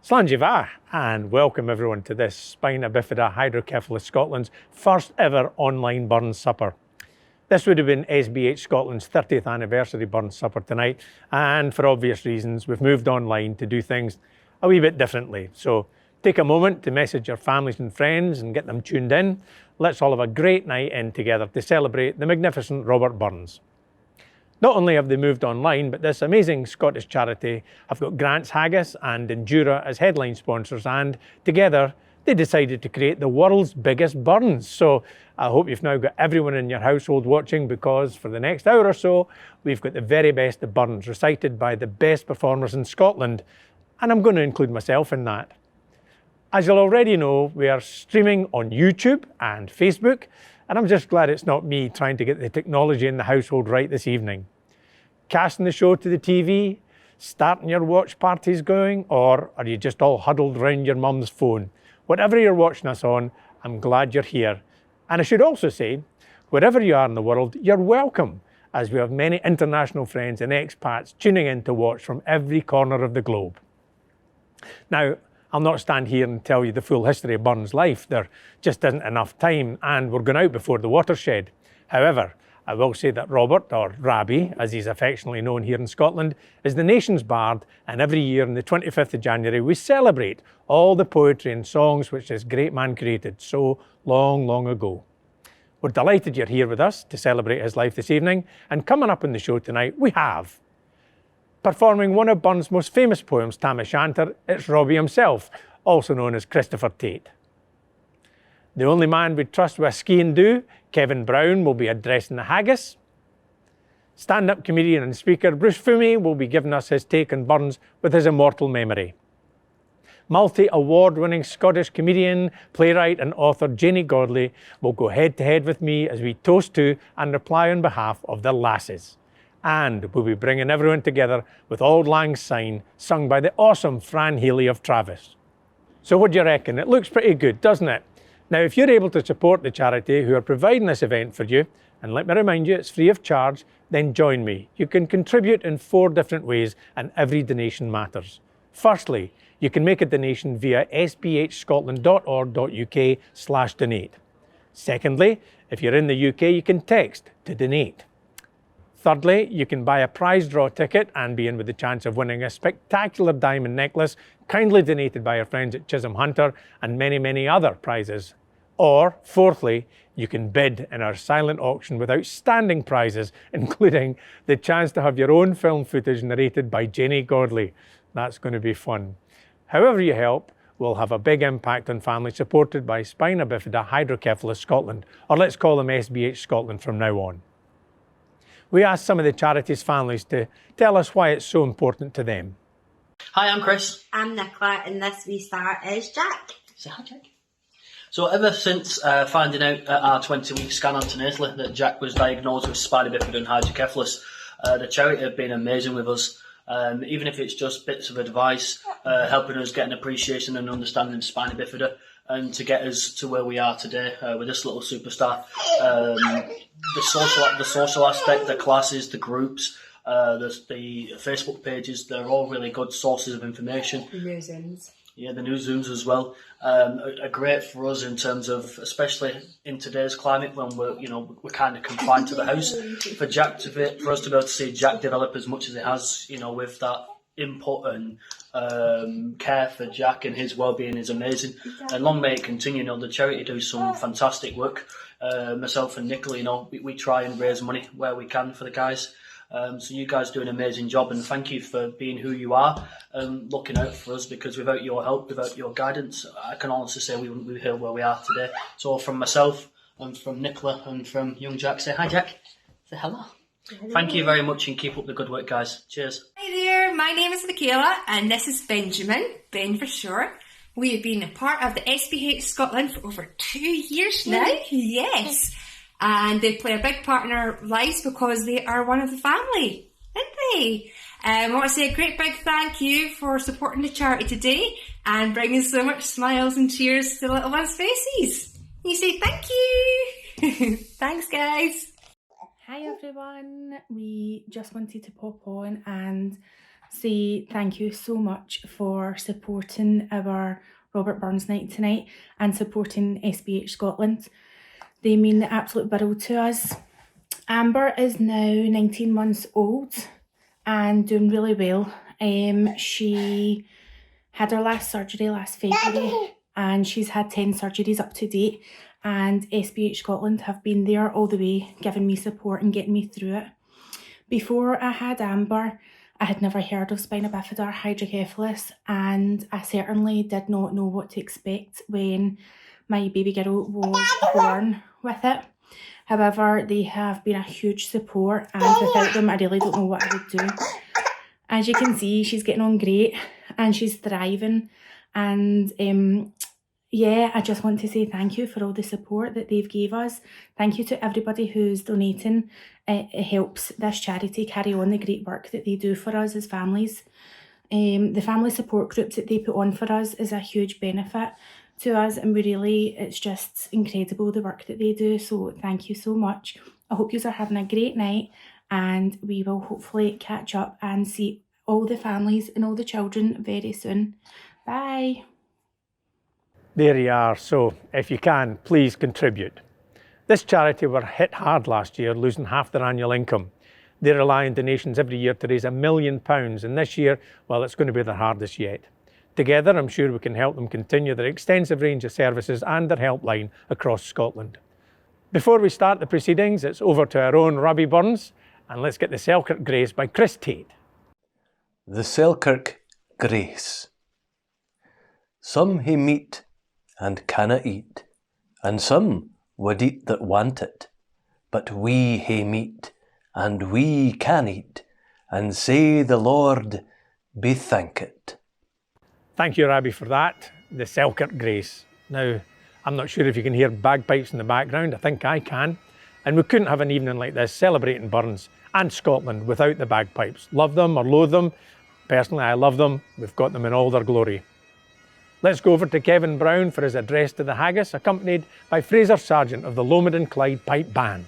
Slanjiva, and welcome everyone to this Spina Bifida Hydrocephalus Scotland's first ever online Burns supper. This would have been SBH Scotland's 30th anniversary Burns supper tonight, and for obvious reasons we've moved online to do things a wee bit differently. So take a moment to message your families and friends and get them tuned in. Let's all have a great night in together to celebrate the magnificent Robert Burns. Not only have they moved online, but this amazing Scottish charity have got Grants Haggis and Endura as headline sponsors, and together they decided to create the world's biggest Burns. So I hope you've now got everyone in your household watching, because for the next hour or so we've got the very best of Burns recited by the best performers in Scotland, and I'm going to include myself in that. As you'll already know, we are streaming on YouTube and Facebook, and I'm just glad it's not me trying to get the technology in the household right this evening. Casting the show to the TV, starting your watch parties going, or are you just all huddled around your mum's phone? Whatever you're watching us on, I'm glad you're here. And I should also say, wherever you are in the world, you're welcome, as we have many international friends and expats tuning in to watch from every corner of the globe. Now, I'll not stand here and tell you the full history of Burns' life. There just isn't enough time, and we're going out before the watershed. However, I will say that Robert, or Rabbie, as he's affectionately known here in Scotland, is the nation's bard, and every year on the 25th of January we celebrate all the poetry and songs which this great man created so long, long ago. We're delighted you're here with us to celebrate his life this evening, and coming up in the show tonight we have, performing one of Burns' most famous poems, Tam O'Shanter, it's Robbie himself, also known as Christopher Tait. The only man we'd trust with a ski and do, Kevin Brown, will be addressing the haggis. Stand-up comedian and speaker Bruce Fummey will be giving us his take on Burns with his immortal memory. Multi-award-winning Scottish comedian, playwright and author Janey Godley will go head-to-head with me as we toast to and reply on behalf of the lasses. And we'll be bringing everyone together with Auld Lang Syne, sung by the awesome Fran Healy of Travis. So what do you reckon? It looks pretty good, doesn't it? Now, if you're able to support the charity who are providing this event for you, and let me remind you, it's free of charge, then join me. You can contribute in 4 different ways, and every donation matters. Firstly, you can make a donation via sbhscotland.org.uk/donate. Secondly, if you're in the UK, you can text to donate. Thirdly, you can buy a prize draw ticket and be in with the chance of winning a spectacular diamond necklace, kindly donated by our friends at Chisholm Hunter, and many, many other prizes. Or, fourthly, you can bid in our silent auction with outstanding prizes, including the chance to have your own film footage narrated by Janey Godley. That's going to be fun. However you help will have a big impact on families supported by Spina Bifida Hydrocephalus Scotland, or let's call them SBH Scotland from now on. We asked some of the charity's families to tell us why it's so important to them. Hi, I'm Chris. I'm Nicola, and this wee star is Jack. Say hi, Jack. So ever since finding out at our 20-week scan antenatally that Jack was diagnosed with spina bifida and hydrocephalus, the charity have been amazing with us. Even if it's just bits of advice, helping us get an appreciation and understanding of spina bifida, and to get us to where we are today with this little superstar. The social aspect, the classes, the groups, the Facebook pages, they're all really good sources of information. The new Zooms. Yeah, the new Zooms as well are great for us in terms of, especially in today's climate when we're kind of confined to the house. For us to be able to see Jack develop as much as he has, with that input and care for Jack and his well-being is amazing. And long may it continue. The charity do some fantastic work. Myself and Nicola, we try and raise money where we can for the guys. So you guys do an amazing job, and thank you for being who you are and looking out for us, because without your help, without your guidance, I can honestly say we wouldn't be here where we are today. So from myself and from Nicola and from young Jack, say hi, Jack. Say hello. Thank you very much, and keep up the good work, guys. Cheers. Hi there, my name is Michaela and this is Benjamin, Ben for short. We have been a part of the SBH Scotland for over 2 years now. Yes. And they play a big part in our lives because they are one of the family, aren't they? I want to say a great big thank you for supporting the charity today and bringing so much smiles and cheers to the little ones' faces. You say thank you. Thanks, guys. Hi everyone, we just wanted to pop on and say thank you so much for supporting our Robert Burns night tonight and supporting SBH Scotland. They mean the absolute world to us. Amber is now 19 months old and doing really well. She had her last surgery last February and she's had 10 surgeries up to date, and SBH Scotland have been there all the way, giving me support and getting me through it. Before I had Amber, I had never heard of Spina Bifida or Hydrocephalus, and I certainly did not know what to expect when my baby girl was born with it. However, they have been a huge support, and without them I really don't know what I would do. As you can see, she's getting on great and she's thriving, and I just want to say thank you for all the support that they've gave us. Thank you to everybody who's donating. It helps this charity carry on the great work that they do for us as families. The family support groups that they put on for us is a huge benefit to us, and it's just incredible the work that they do. So thank you so much. I hope you are having a great night, and we will hopefully catch up and see all the families and all the children very soon. Bye. There you are. So if you can, please contribute. This charity were hit hard last year, losing half their annual income. They rely on donations every year to raise £1 million, and this year, well, it's going to be their hardest yet. Together, I'm sure we can help them continue their extensive range of services and their helpline across Scotland. Before we start the proceedings, it's over to our own Robbie Burns, and let's get the Selkirk Grace by Chris Tait. The Selkirk Grace. Some hae meat and canna eat, and some would eat that want it. But we hae meat, and we can eat, and say the Lord be thankit. Thank you, Robbie, for that. The Selkirk Grace. Now, I'm not sure if you can hear bagpipes in the background. I think I can. And we couldn't have an evening like this celebrating Burns and Scotland without the bagpipes. Love them or loathe them. Personally, I love them. We've got them in all their glory. Let's go over to Kevin Brown for his address to the haggis, accompanied by Fraser Sargent of the Lomond and Clyde Pipe Band.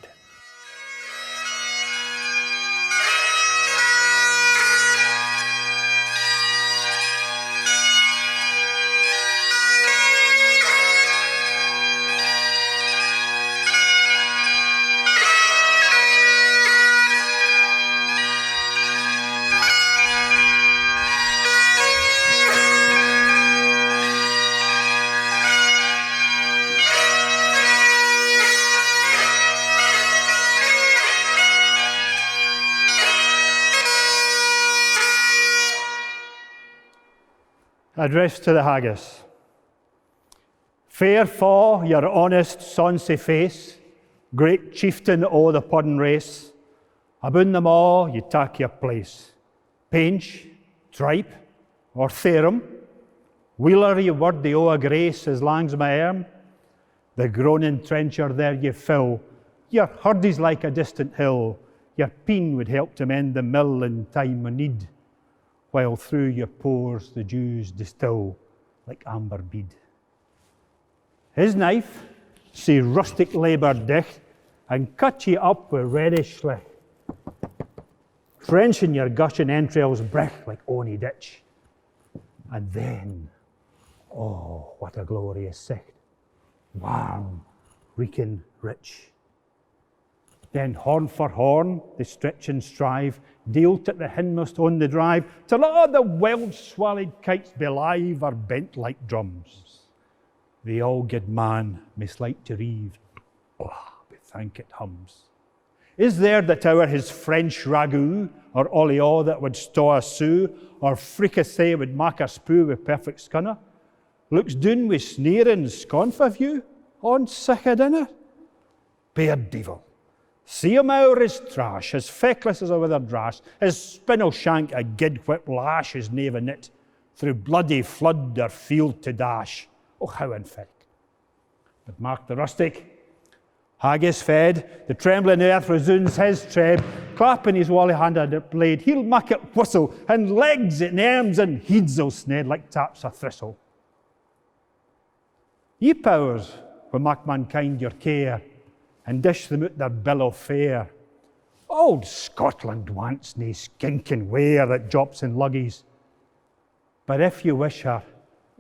Address to the haggis. Fair fa your honest sonsy face, great chieftain o' the puddin' race, aboon them all ye tak your place. Painch, tripe, or therum, wheeler ye worthy o' a grace as lang's my arm, the groaning trencher there ye fill, your hurdy's like a distant hill, your peen would help to mend the mill in time o' need, while through your pores the dews distill like amber bead. His knife, see rustic labour dicht, and cut ye up with reddish slick, trenching your gushing entrails brech like ony ditch. And then, oh, what a glorious sight, warm, reeking, rich. Then horn for horn, they stretch and strive, dealt at the hindmost on the drive, till all the wild-swallowed kites belive are bent like drums. The all-good man may slight to reeve, but thank it hums. Is there that our his French ragout, or olio that would stow a sou, or fricassee would mak a spoo with perfect scunner, looks doon with sneering sconf of you, on sick a dinner? Bear devil. See him ower his trash, as feckless as a withered rash, his spinel shank a gid whip lash his knave a knit, through bloody flood or field to dash. Oh, how unfit. But mark the rustic, haggis fed, the trembling earth resounds his tread, clapping his wally hand at the blade, he'll mak it whistle, and legs it arms and heeds will sned like taps a thistle. Ye powers will mak mankind your care, and dish them out their bill of fare. Old Scotland wants nae skinking ware that drops in luggies. But if you wish her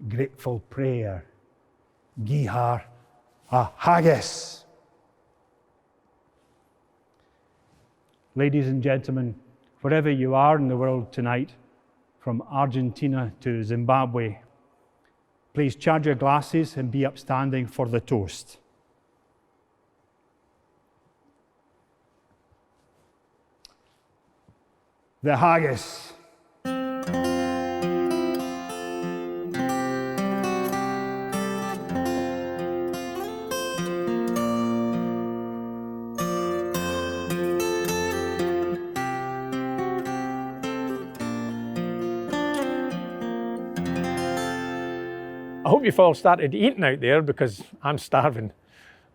grateful prayer, gie her a haggis. Ladies and gentlemen, wherever you are in the world tonight, from Argentina to Zimbabwe, please charge your glasses and be upstanding for the toast. The haggis. I hope you've all started eating out there because I'm starving.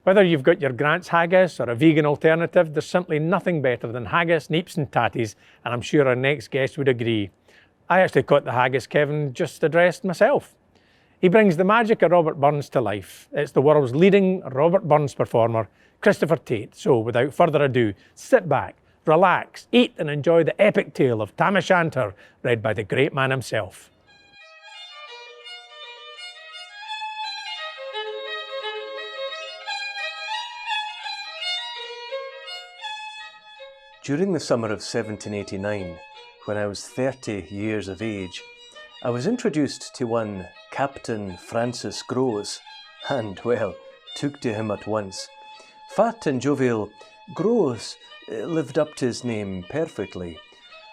Whether you've got your Grant's haggis or a vegan alternative, there's simply nothing better than haggis, neeps and tatties, and I'm sure our next guest would agree. I actually caught the haggis Kevin just addressed myself. He brings the magic of Robert Burns to life. It's the world's leading Robert Burns performer, Christopher Tait. So without further ado, sit back, relax, eat and enjoy the epic tale of Tam O'Shanter, read by the great man himself. During the summer of 1789, when I was 30 years of age, I was introduced to one Captain Francis Grose, and, well, took to him at once. Fat and jovial, Grose lived up to his name perfectly,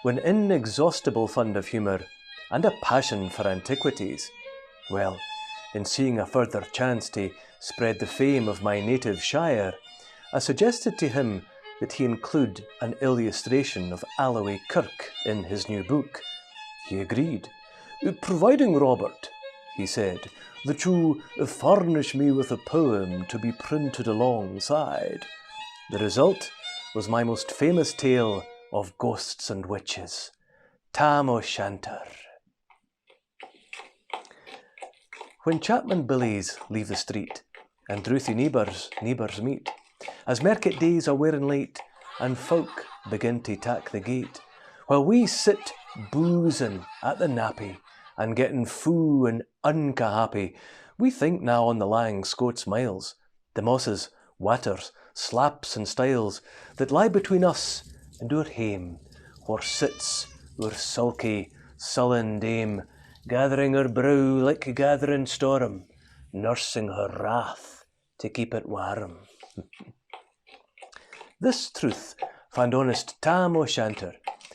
with an inexhaustible fund of humour and a passion for antiquities. Well, in seeing a further chance to spread the fame of my native shire, I suggested to him that he include an illustration of Alloway Kirk in his new book. He agreed. "Providing, Robert," he said, "that you furnish me with a poem to be printed alongside." The result was my most famous tale of ghosts and witches, Tam O'Shanter. When chapman billies leave the street, and drouthy neighbours meet, as market days are wearing late, and folk begin to tack the gate, while we sit boozing at the nappy, and getting foo and unca happy, we think now on the lang Scots miles, the mosses, watters, slaps and stiles, that lie between us and our hame, where sits our sulky, sullen dame, gathering her brow like gathering storm, nursing her wrath to keep it warm. This truth fand honest Tam O'Shanter,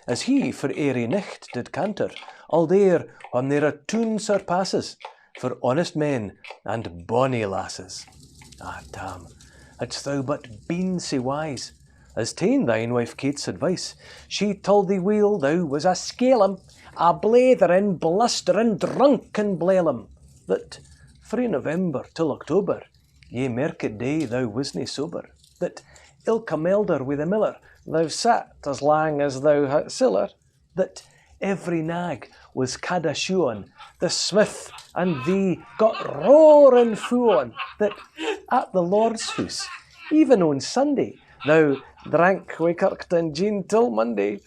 as he for airy nicht did canter, all there when there a tune surpasses, for honest men and bonny lasses. Ah, Tam, hadst thou but been sae wise, as ta'en thine wife Kate's advice, she told thee weel thou was a scalum, a blatherin, blusterin, drunken blailum, that frae November till October, ye market day thou wasna sober, that ilka melder wi' the miller thou sat as lang as thou had siller, that every nag was cad a shoe on, the smith and thee got roaring fou on, that at the Lord's house, even on Sunday, thou drank wi' Kirkton gin till Monday.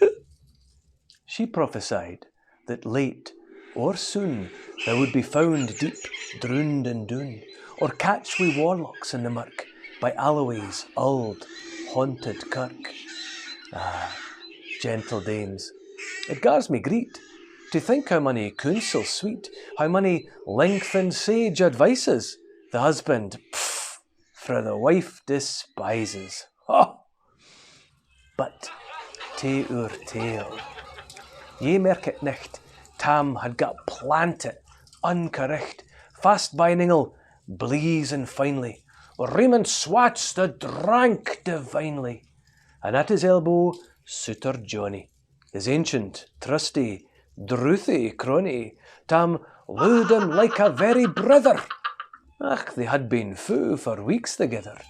She prophesied that late or soon thou would be found deep drowned in doon, or catch wi' warlocks in the murk by Alloway's auld haunted kirk. Ah, gentle dames, it gars me greet to think how many counsel sweet, how many lengthened sage advices the husband, fra the wife despises. Oh! But to our tale. Ye merk it nicht, Tam had got planted, uncorrect, fast by Ningle, bleezing finely, Raymond Swats the drank divinely, and at his elbow Suitor Johnny, his ancient, trusty, drouthy crony. Tam looed him like a very brother. Ach, they had been fou for weeks together.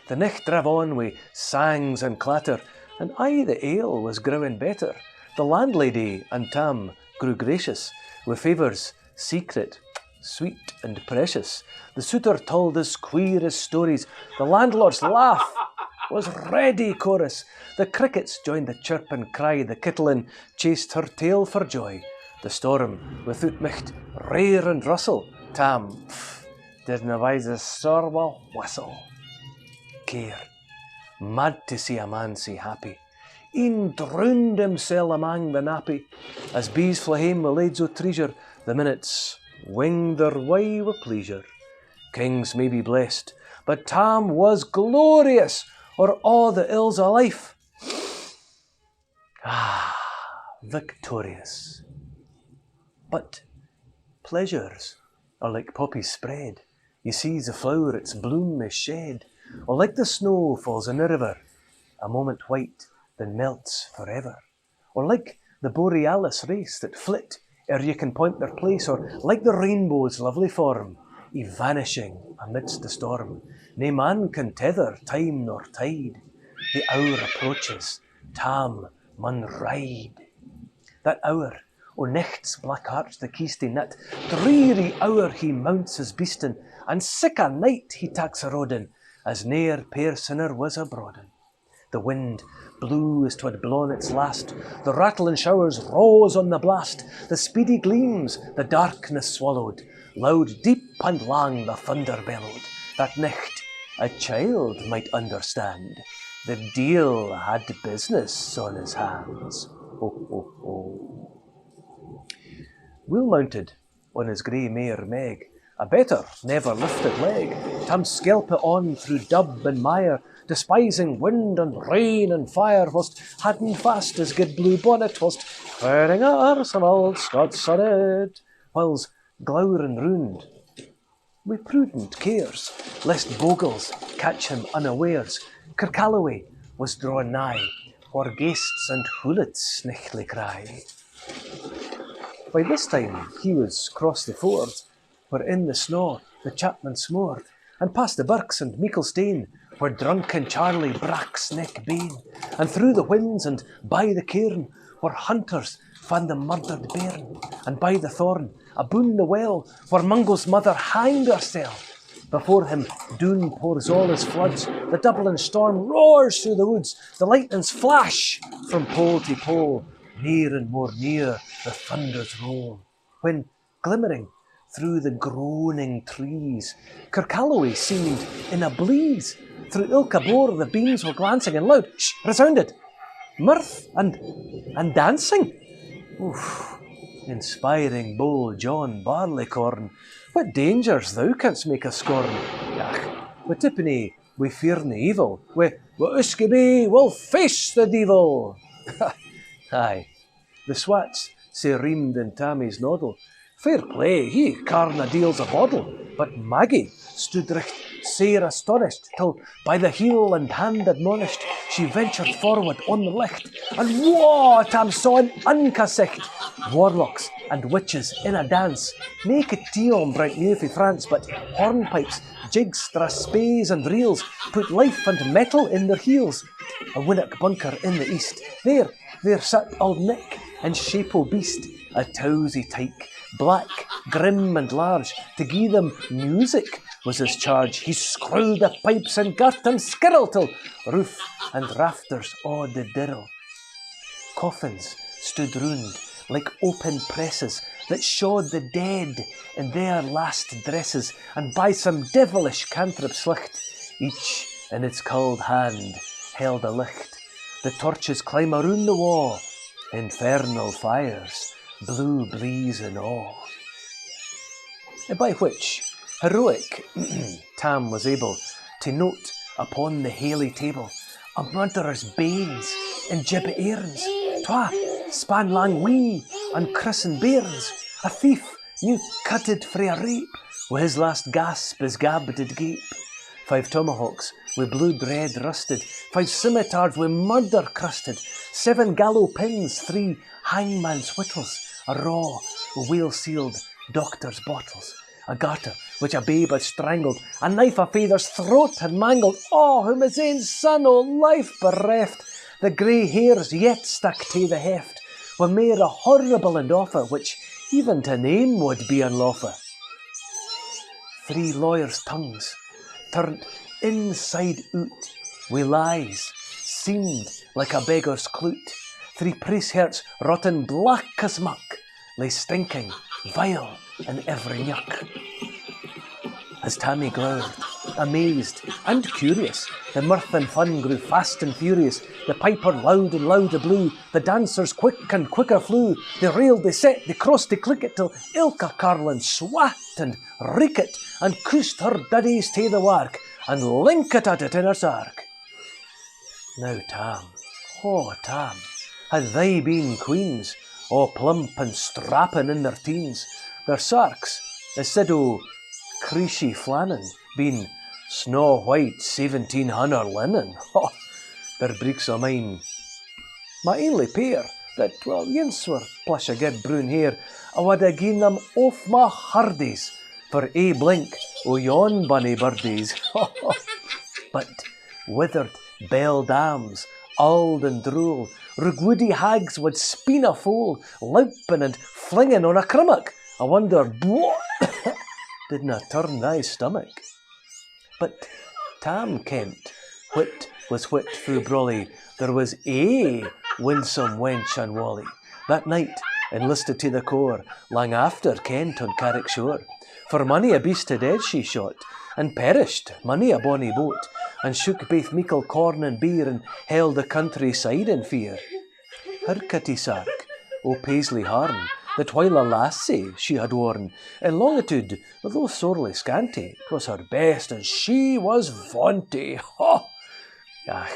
The nicht drav on wi' sangs and clatter, and aye the ale was growing better. The landlady and Tam grew gracious, wi' favours secret, sweet and precious. The suitor told us queerest stories. The landlord's laugh was ready chorus. The crickets joined the chirp and cry, the kittlin chased her tail for joy. The storm without micht rear and rustle, Tam didna wise a storm a whistle. Care, mad to see a man sae happy, e'en drowned himsel amang the nappy. As bees fly hame with lades o' treasure, the minutes winged their way with pleasure. Kings may be blessed, but Tam was glorious, or all the ills of life. Victorious. But pleasures are like poppies spread. You sees the flower its bloom is shed, or like the snow falls in a river, a moment white, then melts forever. Or like the borealis race that flit ere you can point their place, or like the rainbow's lovely form, vanishing amidst the storm. Nae man can tether time nor tide. The hour approaches, Tam mun ride. That hour, o' nicht's black arch the keisty knit, dreary hour he mounts his beastin', and sick a night he taks a rodin, as ne'er pair sinner was abroadin'. The wind blew as 'twad blown its last, the rattling showers rose on the blast, the speedy gleams the darkness swallowed, loud, deep and lang the thunder bellowed. That nicht a child might understand, the deil had business on his hands. Oh, oh, oh. Will mounted on his grey mare Meg, a better never lifted leg, Tam skelpit on through dub and mire, despising wind and rain and fire, whilst hadden fast his good blue bonnet, whilst wearing ours and old Scots on it, whiles glowering round with prudent cares, lest bogles catch him unawares. Kirkalloway was drawn nigh, where ghasts and hoolits snichtly cry. By this time he was crossed the ford, where in the snow the chapman smored, and past the birks and meikle stane, where drunken Charlie braks neck bane, and through the winds and by the cairn, where hunters found the murdered bairn, and by the thorn, aboon the well, where Mungo's mother hanged hersel. Before him Doon pours all his floods, the Dublin storm roars through the woods, the lightnings flash from pole to pole, near and more near the thunders roll, when, glimmering through the groaning trees, Kirkalloway seemed in a blaze. Through ilka bore the beams were glancing, and loud resounded mirth and dancing. Oof, inspiring bold John Barleycorn, what dangers thou canst make us scorn. Ach, we tippany, we fear nae evil, we uskaby will face the devil. Aye, the swats say reamed in Tammy's noddle. Fair play, he carna deals a boddle, but Maggie stood recht sair astonished, till by the heel and hand admonished, she ventured forward on the licht, and whoa, Tam saw an uncasicht. Warlocks and witches in a dance, naked Tion bright new for France, but hornpipes, jigs, strathspeys and reels put life and metal in their heels. A winnock bunker in the east, there sat Auld Nick and shape o' beast, a towsy tyke, black, grim and large, to gie them music was his charge. He screwed the pipes and girt them skirl till roof and rafters all the dirl. Coffins stood round like open presses that showed the dead in their last dresses, and by some devilish cantrip slicht, each in its cold hand held a licht. The torches climb around the wall, infernal fires blue blazing all. By which heroic Tam was able to note upon the Healy table a murderer's banes and gibbet airns, twa span lang wee and christened bairns, a thief new cutted frae a rape, with his last gasp his gab did gape. 5 tomahawks with blood red rusted, 5 scimitars with murder crusted, 7 gallow pins, 3 hangman's whittles, a raw, whale-sealed doctor's bottles, a garter which a babe had strangled, a knife a father's throat had mangled, whom his ain son o' life bereft, the grey hairs yet stuck to the heft, were mair a horrible and offer, which even to name would be unlawful. 3 lawyers' tongues turned inside out, wi' lies, seamed like a beggar's clute. 3 priest hearts, rotten black as muck, lay stinking, vile in every nook. As Tammy glowered, amazed and curious, the mirth and fun grew fast and furious. The piper loud and louder blew, the dancers quick and quicker flew. They reeled, they set, they crossed, they click it, till ilka carlin swat and reek it, and coosed her daddies tae the wark, and link it at it in her sark. Now Tam, oh Tam, had they been queens, all plump and strappin' in their teens, their sarks, instead o' creasy flannin, been snow white 1700 linen. Oh, their breeks o' mine. My only pair, that, well, yince were plush a good brown hair, I wad ha gi'en them off my hardies for a blink o' yon bonny birdies. But withered beldams, auld and drool, rugwoody hags would Spina foal, limpin' and flingin' on a crummock. I wonder, didna turn thy stomach. But Tam kent whit was whit through brolly. There was a winsome wench and Wally. That night enlisted to the core, lang after Kent on Carrick shore. For mony a beast to dead she shot, and perished mony a bonny boat, and shook baith meikle corn and beer, and held the countryside in fear. Her kitty sark, o Paisley Harn, that while a lassie she had worn, in longitude, though sorely scanty, 'twas her best, and she was vaunty. Ho! Ah,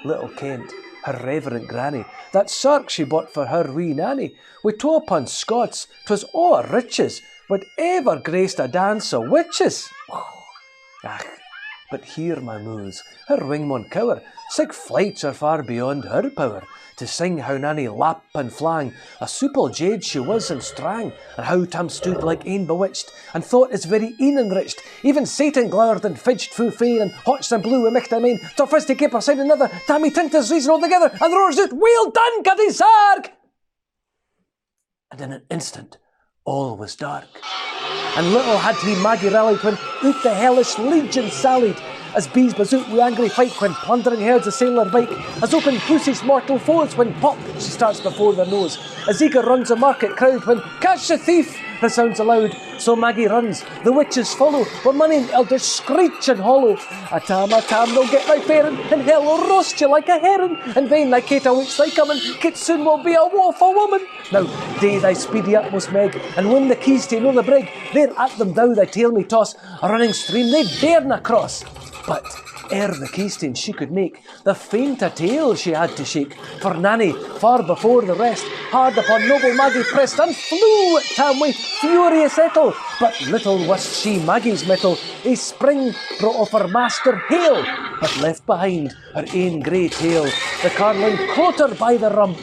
little Kent, her reverent granny, that sark she bought for her wee nanny, wi' 2 Scots, 'twas a' riches, would ever graced a dance o' witches. Ah, but hear my moos, her wing maun cower, sic flights are far beyond her power, to sing how Nanny lap and flang, a supple jade she was and strang, and how Tam stood like ane bewitched, and thought his very een enriched. Even Satan glowered and fidged fu fain, and hotched and blew wi' micht amain, till first he kept aside another, Tammy tint his reason altogether, and roars out, "Well done, Cuddy Sark!" And in an instant, all was dark. And little had he Maggie rallied when out the hellish legion sallied, as bees bazoot wi' angry fight when plundering herds a sailor bike, as open pussy's mortal foes when pop she starts before their nose, as eager runs a market crowd when "Catch the thief!" resounds aloud. So Maggie runs, the witches follow, with money elders screech and hollow. A tam, they'll get thy farin, and hell will roast you like a herring, and vain thy Kate a witch thy coming, Kate soon will be a woeful woman. Now, day thy speedy utmost meg, and win the keys to know the brig, there at them thou thy tail may toss, a running stream they darena cross. But ere the keystane she could make, the faint a tail she had to shake, for Nanny, far before the rest, hard upon noble Maggie pressed, and flew at Tam with furious ettle. But little wist she Maggie's mettle, a spring brought off her master hail, but left behind her ain grey tail. The carlin caught her by the rump,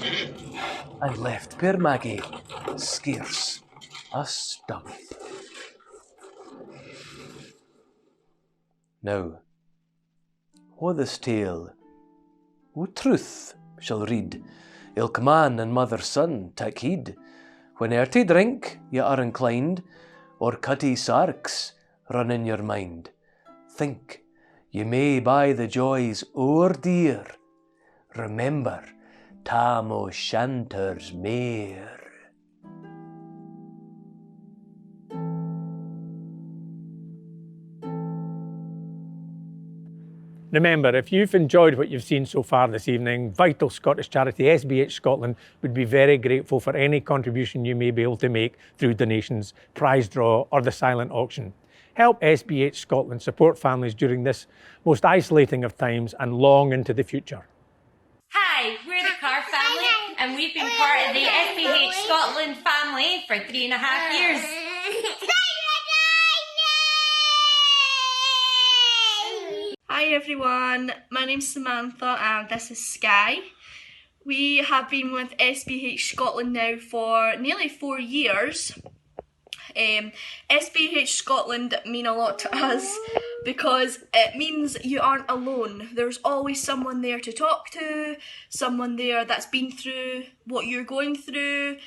and left poor Maggie scarce a stump. Now, wha this tale, o truth shall read, ilk man and mother's son tak heed, whene'er to drink ye are inclined, or cutty sarks run in your mind. Think ye may buy the joys o'er dear, remember Tam O'Shanter's mare. Remember, if you've enjoyed what you've seen so far this evening, vital Scottish charity SBH Scotland would be very grateful for any contribution you may be able to make through donations, prize draw or the silent auction. Help SBH Scotland support families during this most isolating of times and long into the future. Hi, we're the Carr family and we've been part of the SBH Scotland family for 3.5 years. Hi everyone, my name's Samantha and this is Sky. We have been with SBH Scotland now for nearly 4 years. SBH Scotland mean a lot to us because it means you aren't alone. There's always someone there to talk to, someone there that's been through what you're going through,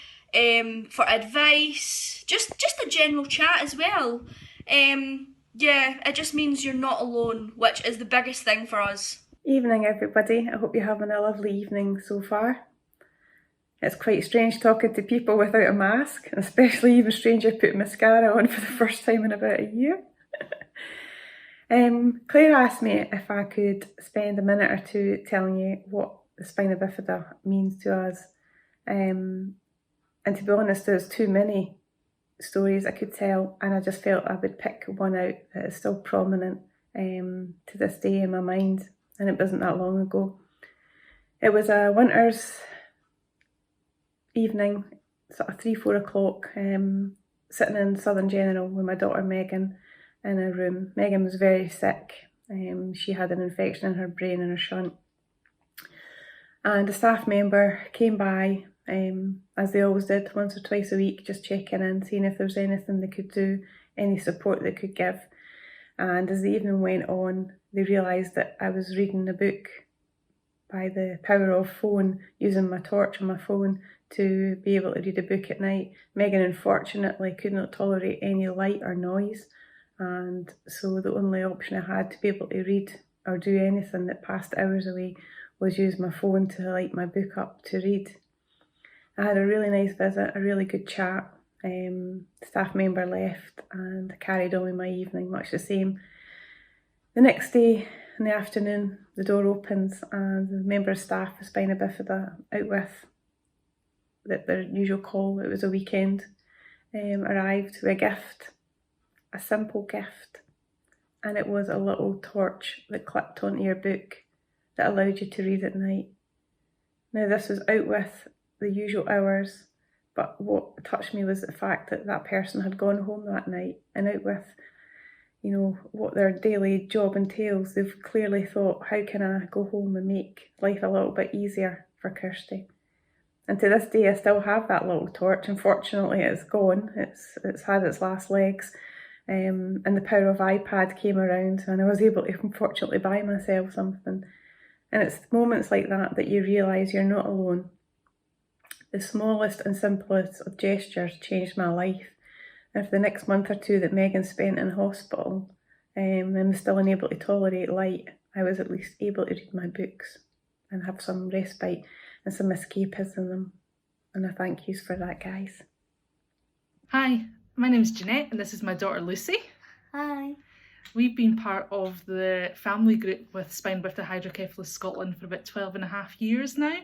for advice, just a general chat as well. Yeah, it just means you're not alone, which is the biggest thing for us. Evening, everybody. I hope you're having a lovely evening so far. It's quite strange talking to people without a mask, and especially even stranger putting mascara on for the first time in about a year. Claire asked me if I could spend a minute or two telling you what the spina bifida means to us. And to be honest, there's too many stories I could tell, and I just felt I would pick one out that is still prominent to this day in my mind, and it wasn't that long ago. It was a winter's evening, sort of 3-4 o'clock, sitting in Southern General with my daughter Megan in a room. Megan was very sick. She had an infection in her brain and her shunt. And a staff member came by, as they always did, once or twice a week, just checking in, seeing if there was anything they could do, any support they could give. And as the evening went on, they realised that I was reading a book by the power of phone, using my torch on my phone to be able to read a book at night. Megan, unfortunately, could not tolerate any light or noise, and so the only option I had to be able to read or do anything that passed hours away was use my phone to light my book up to read. I had a really nice visit, a really good chat. Staff member left and I carried on with my evening much the same. The next day in the afternoon, the door opens and the member of staff of Spina Bifida out with their usual call, it was a weekend, arrived with a gift, a simple gift, and it was a little torch that clipped onto your book that allowed you to read at night. Now this was out with the usual hours, but what touched me was the fact that that person had gone home that night, and out with, you know, what their daily job entails, they've clearly thought, how can I go home and make life a little bit easier for Kirsty? And to this day, I still have that little torch. Unfortunately, it's gone. It's had its last legs. And the power of iPad came around, and I was able to, unfortunately, buy myself something. And it's moments like that that you realise you're not alone. The smallest and simplest of gestures changed my life. And for the next month or two that Megan spent in hospital, and was still unable to tolerate light, I was at least able to read my books and have some respite and some escapism in them. And I thank yous for that, guys. Hi, my name's Jeanette and this is my daughter Lucy. Hi. We've been part of the family group with Spina Bifida Hydrocephalus Scotland for about 12 and a half years now.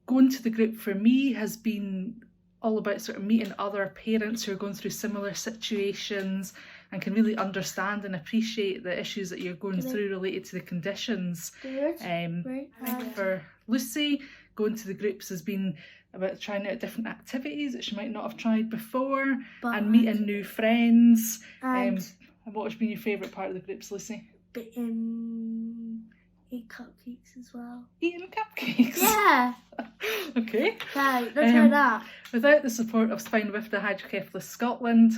Going to the group for me has been all about sort of meeting other parents who are going through similar situations and can really understand and appreciate the issues that you're going through related to the conditions. I think for Lucy, going to the groups has been about trying out different activities that she might not have tried before and meeting new friends. And what has been your favourite part of the groups, Lucy? Eat cupcakes as well. Eating cupcakes? Yeah. Okay. Yeah, let's try that. Without the support of Spina Bifida Hydrocephalus Scotland,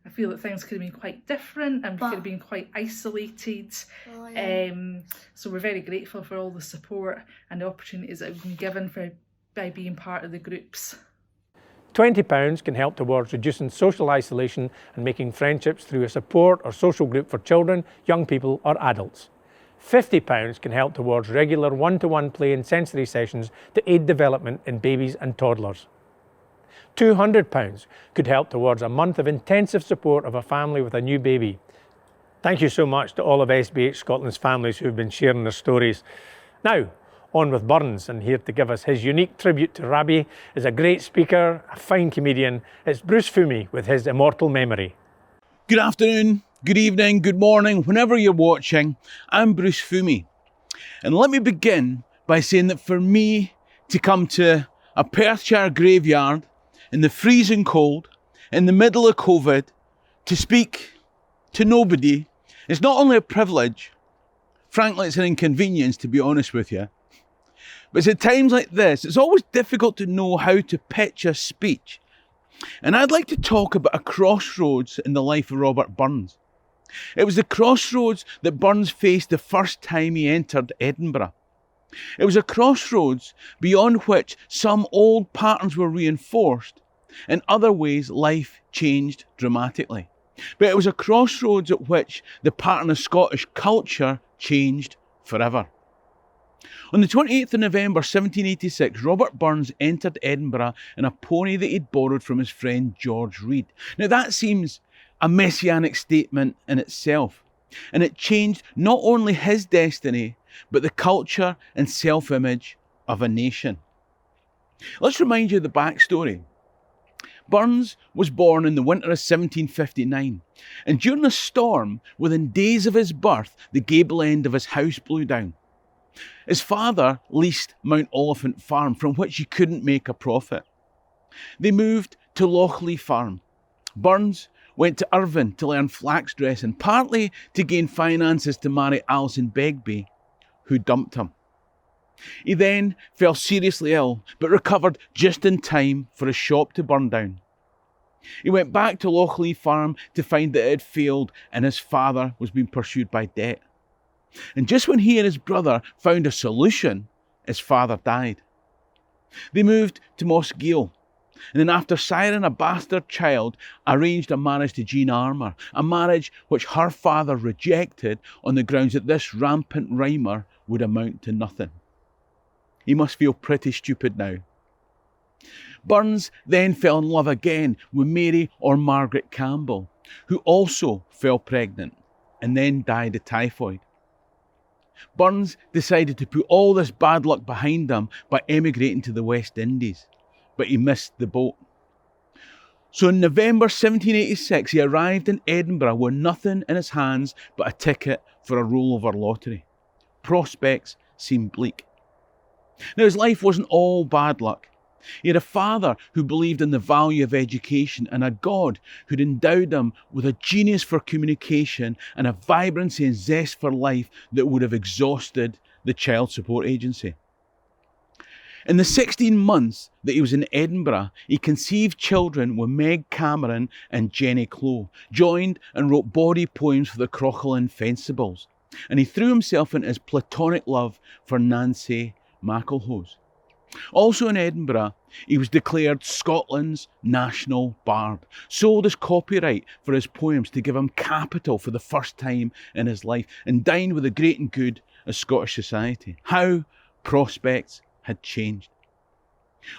I feel that things could have been quite different and we could have been quite isolated. Oh, yeah. So we're very grateful for all the support and the opportunities that we've been given by being part of the groups. £20 can help towards reducing social isolation and making friendships through a support or social group for children, young people or adults. £50 can help towards regular one-to-one play and sensory sessions to aid development in babies and toddlers. £200 could help towards a month of intensive support of a family with a new baby. Thank you so much to all of SBH Scotland's families who have been sharing their stories. Now, on with Burns, and here to give us his unique tribute to Rabi is a great speaker, a fine comedian. It's Bruce Fummey with his immortal memory. Good afternoon, good evening, good morning, whenever you're watching. I'm Bruce Fummey. And let me begin by saying that for me to come to a Perthshire graveyard in the freezing cold, in the middle of COVID, to speak to nobody, is not only a privilege, frankly it's an inconvenience to be honest with you, but it's at times like this, it's always difficult to know how to pitch a speech. And I'd like to talk about a crossroads in the life of Robert Burns. It was the crossroads that Burns faced the first time he entered Edinburgh. It was a crossroads beyond which some old patterns were reinforced, in other ways life changed dramatically. But it was a crossroads at which the pattern of Scottish culture changed forever. On the 28th of November 1786, Robert Burns entered Edinburgh in a pony that he'd borrowed from his friend George Reid. Now that seems a messianic statement in itself, and it changed not only his destiny, but the culture and self-image of a nation. Let's remind you of the backstory. Burns was born in the winter of 1759, and during a storm, within days of his birth, the gable end of his house blew down. His father leased Mount Oliphant Farm, from which he couldn't make a profit. They moved to Lochleigh Farm. Burns went to Irvine to learn flax dressing, partly to gain finances to marry Alison Begbie, who dumped him. He then fell seriously ill, but recovered just in time for his shop to burn down. He went back to Lochleigh Farm to find that it had failed and his father was being pursued by debt. And just when he and his brother found a solution, his father died. They moved to Mossgiel, and then after siring a bastard child, arranged a marriage to Jean Armour, a marriage which her father rejected on the grounds that this rampant rhymer would amount to nothing. He must feel pretty stupid now. Burns then fell in love again with Mary or Margaret Campbell, who also fell pregnant and then died of typhoid. Burns decided to put all this bad luck behind him by emigrating to the West Indies, but he missed the boat. So in November 1786, he arrived in Edinburgh with nothing in his hands but a ticket for a rollover lottery. Prospects seemed bleak. Now his life wasn't all bad luck. He had a father who believed in the value of education and a God who'd endowed him with a genius for communication and a vibrancy and zest for life that would have exhausted the child support agency. In the 16 months that he was in Edinburgh, he conceived children with Meg Cameron and Jenny Clow, joined and wrote bawdy poems for the Crocholin Fencibles, and he threw himself into his platonic love for Nancy MacAulay. Also in Edinburgh, he was declared Scotland's national bard, sold his copyright for his poems to give him capital for the first time in his life, and dined with the great and good of Scottish society. How prospects had changed.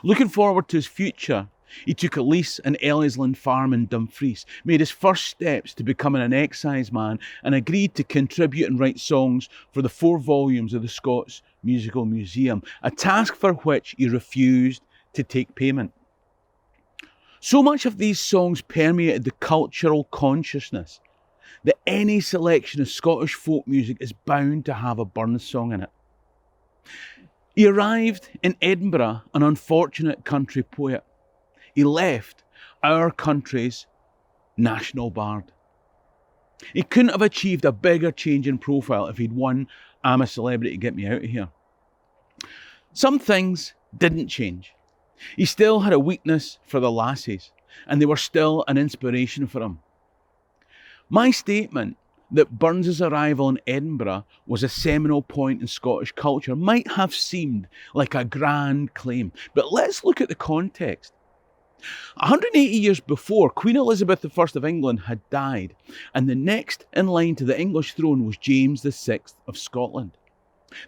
Looking forward to his future, he took a lease on Ellisland Farm in Dumfries, made his first steps to becoming an exciseman, and agreed to contribute and write songs for the 4 volumes of the Scots Musical Museum, a task for which he refused to take payment. So much of these songs permeated the cultural consciousness that any selection of Scottish folk music is bound to have a Burns song in it. He arrived in Edinburgh an unfortunate country poet. He left our country's national bard. He couldn't have achieved a bigger change in profile if he'd won I'm a Celebrity, Get Me Out of Here. Some things didn't change. He still had a weakness for the lassies, and they were still an inspiration for him. My statement that Burns's arrival in Edinburgh was a seminal point in Scottish culture might have seemed like a grand claim, but let's look at the context. 180 years before, Queen Elizabeth I of England had died, and the next in line to the English throne was James VI of Scotland.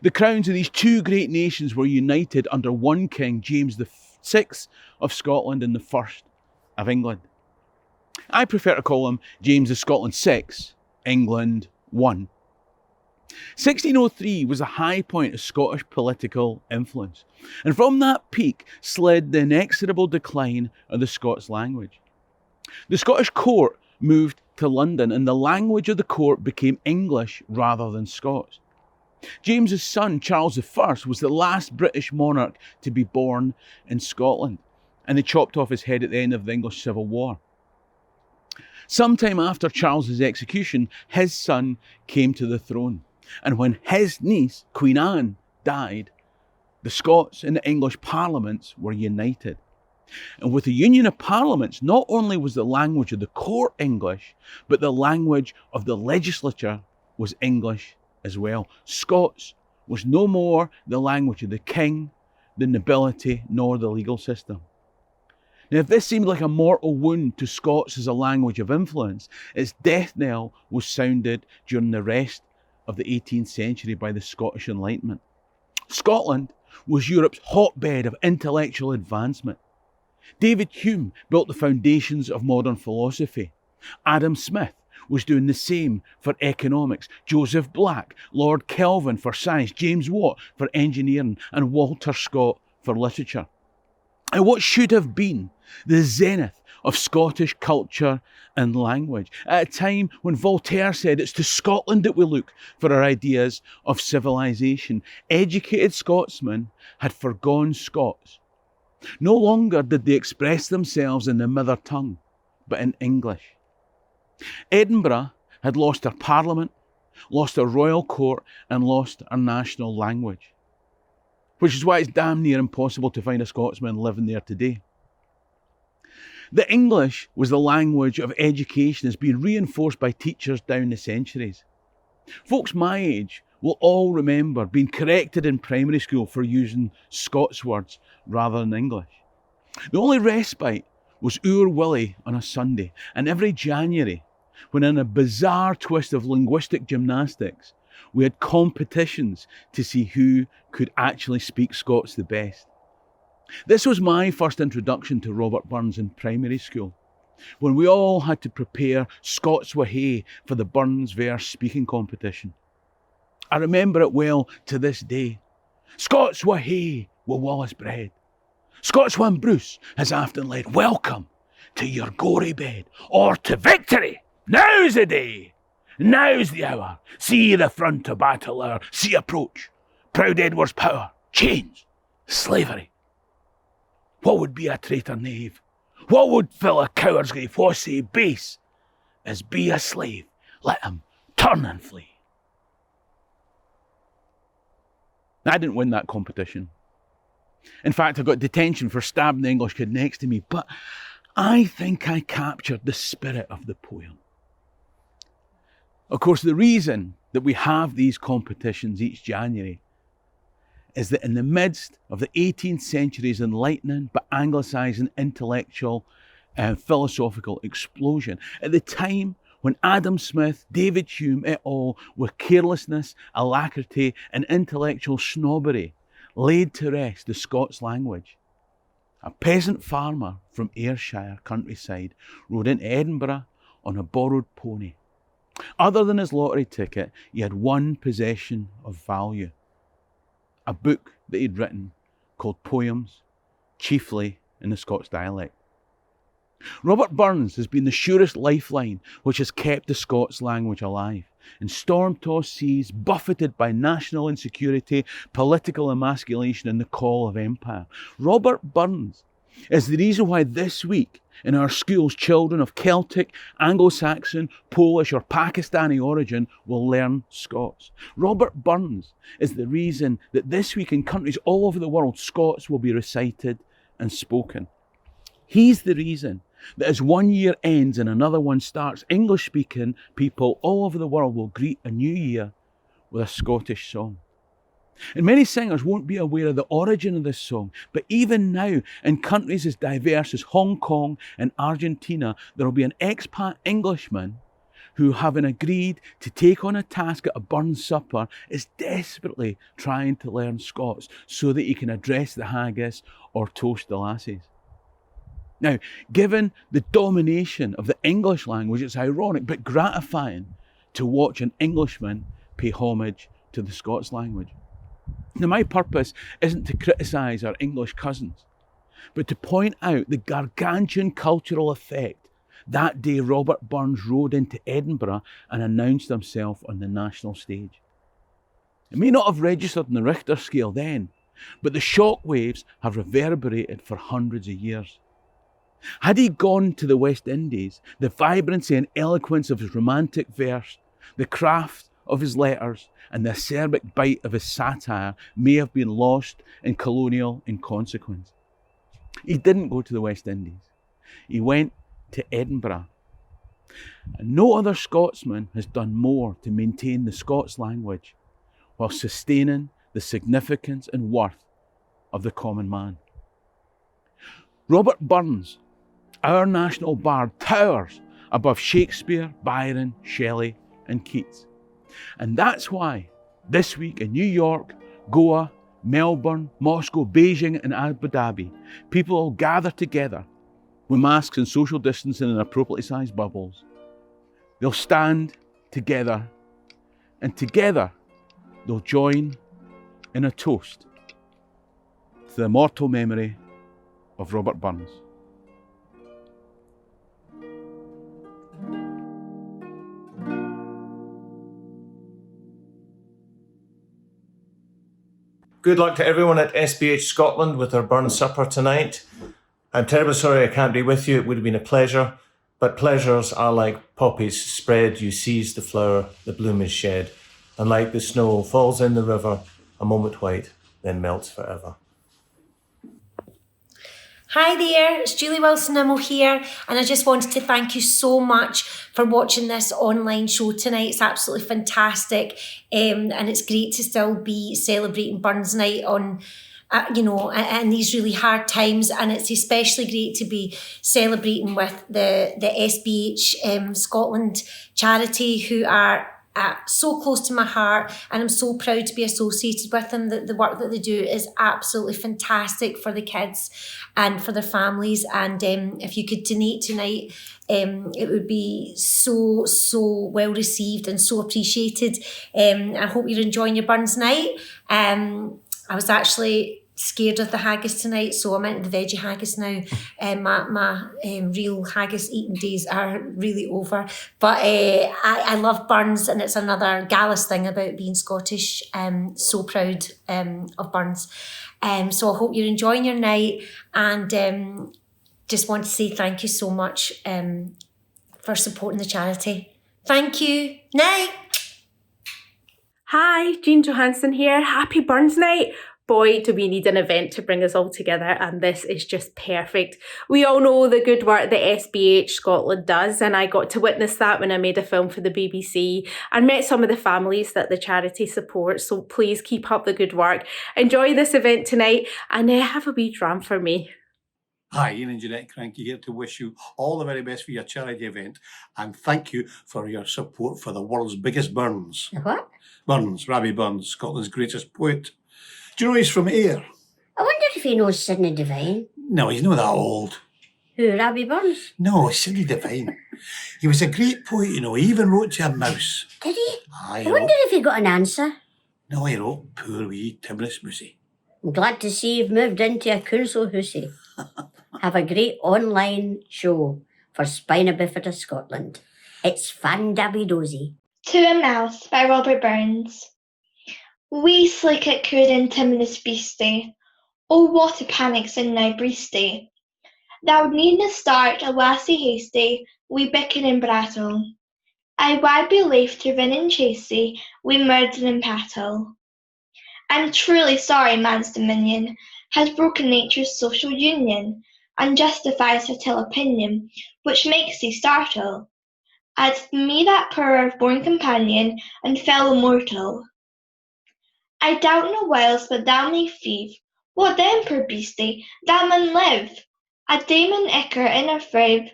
The crowns of these 2 great nations were united under one king, James VI of Scotland and the 1st of England. I prefer to call him James of Scotland VI, England I. 1603 was a high point of Scottish political influence, and from that peak slid the inexorable decline of the Scots language. The Scottish court moved to London, and the language of the court became English rather than Scots. James's son, Charles I, was the last British monarch to be born in Scotland, and they chopped off his head at the end of the English Civil War. Sometime after Charles's execution, his son came to the throne. And when his niece, Queen Anne, died, the Scots and the English parliaments were united. And with the union of parliaments, not only was the language of the court English, but the language of the legislature was English as well. Scots was no more the language of the king, the nobility, nor the legal system. Now, if this seemed like a mortal wound to Scots as a language of influence, its death knell was sounded during the rest of the 18th century by the Scottish Enlightenment. Scotland was Europe's hotbed of intellectual advancement. David Hume built the foundations of modern philosophy. Adam Smith was doing the same for economics. Joseph Black, Lord Kelvin for science, James Watt for engineering, and Walter Scott for literature. And what should have been the zenith of Scottish culture and language, at a time when Voltaire said it's to Scotland that we look for our ideas of civilization, educated Scotsmen had forgone Scots. No longer did they express themselves in their mother tongue, but in English. Edinburgh had lost their parliament, lost their royal court, and lost our national language, which is why it's damn near impossible to find a Scotsman living there today. The English was the language of education as being reinforced by teachers down the centuries. Folks my age will all remember being corrected in primary school for using Scots words rather than English. The only respite was Oor Willie on a Sunday, and every January, when in a bizarre twist of linguistic gymnastics, we had competitions to see who could actually speak Scots the best. This was my first introduction to Robert Burns in primary school, when we all had to prepare Scots wa hae for the Burns verse speaking competition. I remember it well to this day. Scots wa hae wi Wallace bread. Scots one Bruce has often led, welcome to your gory bed, or to victory. Now's the day, now's the hour. See the front of battle hour, see approach. Proud Edward's power, chains, slavery. What would be a traitor knave? What would fill a coward's grave? What say base as be a slave? Let him turn and flee. I didn't win that competition. In fact, I got detention for stabbing the English kid next to me, but I think I captured the spirit of the poem. Of course, the reason that we have these competitions each January is that in the midst of the 18th century's enlightening but anglicising intellectual and philosophical explosion, at the time when Adam Smith, David Hume et al., with carelessness, alacrity and intellectual snobbery, laid to rest the Scots language, a peasant farmer from Ayrshire countryside rode into Edinburgh on a borrowed pony. Other than his lottery ticket, he had one possession of value, a book that he'd written called Poems, chiefly in the Scots dialect. Robert Burns has been the surest lifeline which has kept the Scots language alive. In storm-tossed seas, buffeted by national insecurity, political emasculation and the call of empire, Robert Burns is the reason why this week in our schools children of Celtic, Anglo-Saxon, Polish or Pakistani origin will learn Scots. Robert Burns is the reason that this week in countries all over the world Scots will be recited and spoken. He's the reason that as one year ends and another one starts, English-speaking people all over the world will greet a new year with a Scottish song. And many singers won't be aware of the origin of this song, but even now, in countries as diverse as Hong Kong and Argentina, there will be an expat Englishman who, having agreed to take on a task at a Burns supper, is desperately trying to learn Scots so that he can address the haggis or toast the lassies. Now, given the domination of the English language, it's ironic but gratifying to watch an Englishman pay homage to the Scots language. Now, my purpose isn't to criticise our English cousins, but to point out the gargantuan cultural effect that day Robert Burns rode into Edinburgh and announced himself on the national stage. It may not have registered on the Richter scale then, but the shockwaves have reverberated for hundreds of years. Had he gone to the West Indies, the vibrancy and eloquence of his romantic verse, the craft of his letters, and the acerbic bite of his satire may have been lost in colonial inconsequence. He didn't go to the West Indies. He went to Edinburgh. And no other Scotsman has done more to maintain the Scots language while sustaining the significance and worth of the common man. Robert Burns, our national bard, towers above Shakespeare, Byron, Shelley and Keats. And that's why this week in New York, Goa, Melbourne, Moscow, Beijing and Abu Dhabi, people all gather together with masks and social distancing in appropriately sized bubbles. They'll stand together, and together they'll join in a toast to the immortal memory of Robert Burns. Good luck to everyone at SBH Scotland with their Burns supper tonight. I'm terribly sorry I can't be with you. It would have been a pleasure, but pleasures are like poppies spread. You seize the flower, the bloom is shed, and like the snow falls in the river, a moment white, then melts forever. Hi there, it's Julie Wilson Nimmo here, and I just wanted to thank you so much for watching this online show tonight. It's absolutely fantastic, and it's great to still be celebrating Burns Night on, in these really hard times, and it's especially great to be celebrating with the SBH Scotland charity, who are so close to my heart, and I'm so proud to be associated with them. The work that they do is absolutely fantastic for the kids and for their families, and if you could donate tonight, it would be so well received and so appreciated. I hope you're enjoying your Burns night. I was actually scared of the haggis tonight, so I'm into the veggie haggis now. My real haggis eating days are really over. But I love Burns, and it's another gallus thing about being Scottish. So proud of Burns. So I hope you're enjoying your night, and just want to say thank you so much for supporting the charity. Thank you. Night. Hi, Jean Johansson here. Happy Burns Night. Boy, do we need an event to bring us all together, and this is just perfect. We all know the good work that SBH Scotland does, and I got to witness that when I made a film for the BBC and met some of the families that the charity supports, so please keep up the good work. Enjoy this event tonight, and have a wee dram for me. Hi, Ian and Jeanette Krankie here to wish you all the very best for your charity event, and thank you for your support for the world's biggest Burns. What? Burns, Robbie Burns, Scotland's greatest poet. Do you know he's from Ayr? I wonder if he knows Sidney Devine. No, he's not that old. Who, Robbie Burns? No, Sidney Devine. He was a great poet, you know. He even wrote to a mouse. Did he? Aye, I wonder if he got an answer. No, he wrote, poor wee timorous mousy. I'm glad to see you've moved into a council hussy. Have a great online show for Spina Bifida Scotland. It's fan-dabby-dozy. To a Mouse by Robert Burns. Wee slicket couldn't timorous beastie. Oh, what a panic's in now breastie. Thou needna start a lassie hasty, wee bicken and brattle. I wad be lief to rin and chasey, wee murder and pattle. I'm truly sorry man's dominion has broken nature's social union, and justifies her till opinion, which makes thee startle. At me that poor born companion and fellow mortal. I doubt no whiles but thou may thieve. What then, poor beastie, thou mun live. A daemon icker in a frave,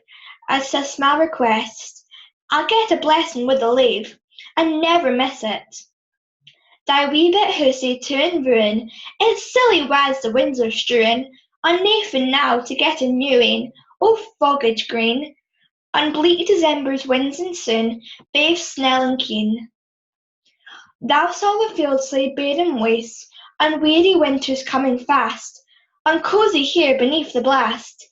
as a small request. I'll get a blessing with a leave, and never miss it. Thy wee bit hussy to in ruin, it's silly was the winds are strewing, on Nathan now to get a new een, O foggage green. On bleak December's winds and soon, bathe snell and keen. Thou saw the fields lay bare and waste, and weary winter's coming fast, uncosy here beneath the blast.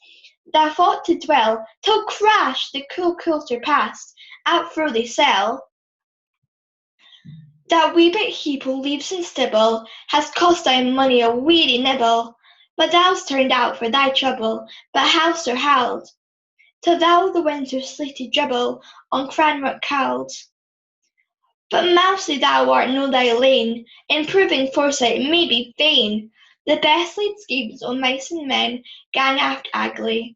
Thou thought to dwell, till crash the cool coulter past, out through the cell. That wee bit heap o' leaves and stibble has cost thy money a weary nibble, but thou's turned out for thy trouble, but house or howled, till thou the winter's sleety dribble on Cranrock cowled. But mousey thou art no thy lane, improving foresight may be vain. The best laid schemes o' mice and men gang aft agly.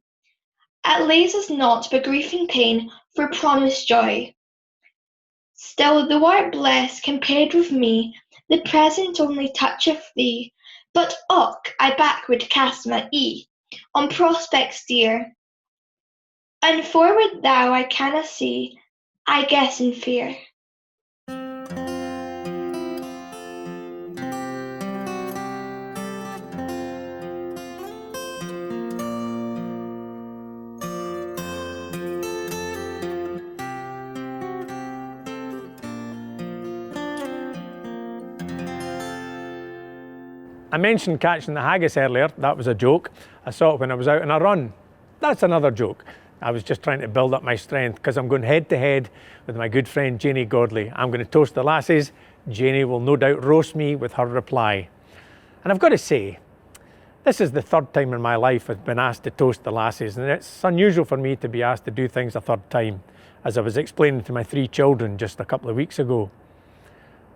It lays us naught but grief and pain for promised joy. Still thou art blessed compared with me, the present only toucheth thee. But och, I backward cast my ee on prospects dear, and forward thou I canna see, I guess in fear. I mentioned catching the haggis earlier. That was a joke. I saw it when I was out on a run. That's another joke. I was just trying to build up my strength because I'm going head to head with my good friend Janey Godley. I'm going to toast the lassies. Janey will no doubt roast me with her reply. And I've got to say, this is the third time in my life I've been asked to toast the lassies, and it's unusual for me to be asked to do things a third time, as I was explaining to my 3 children just a couple of weeks ago.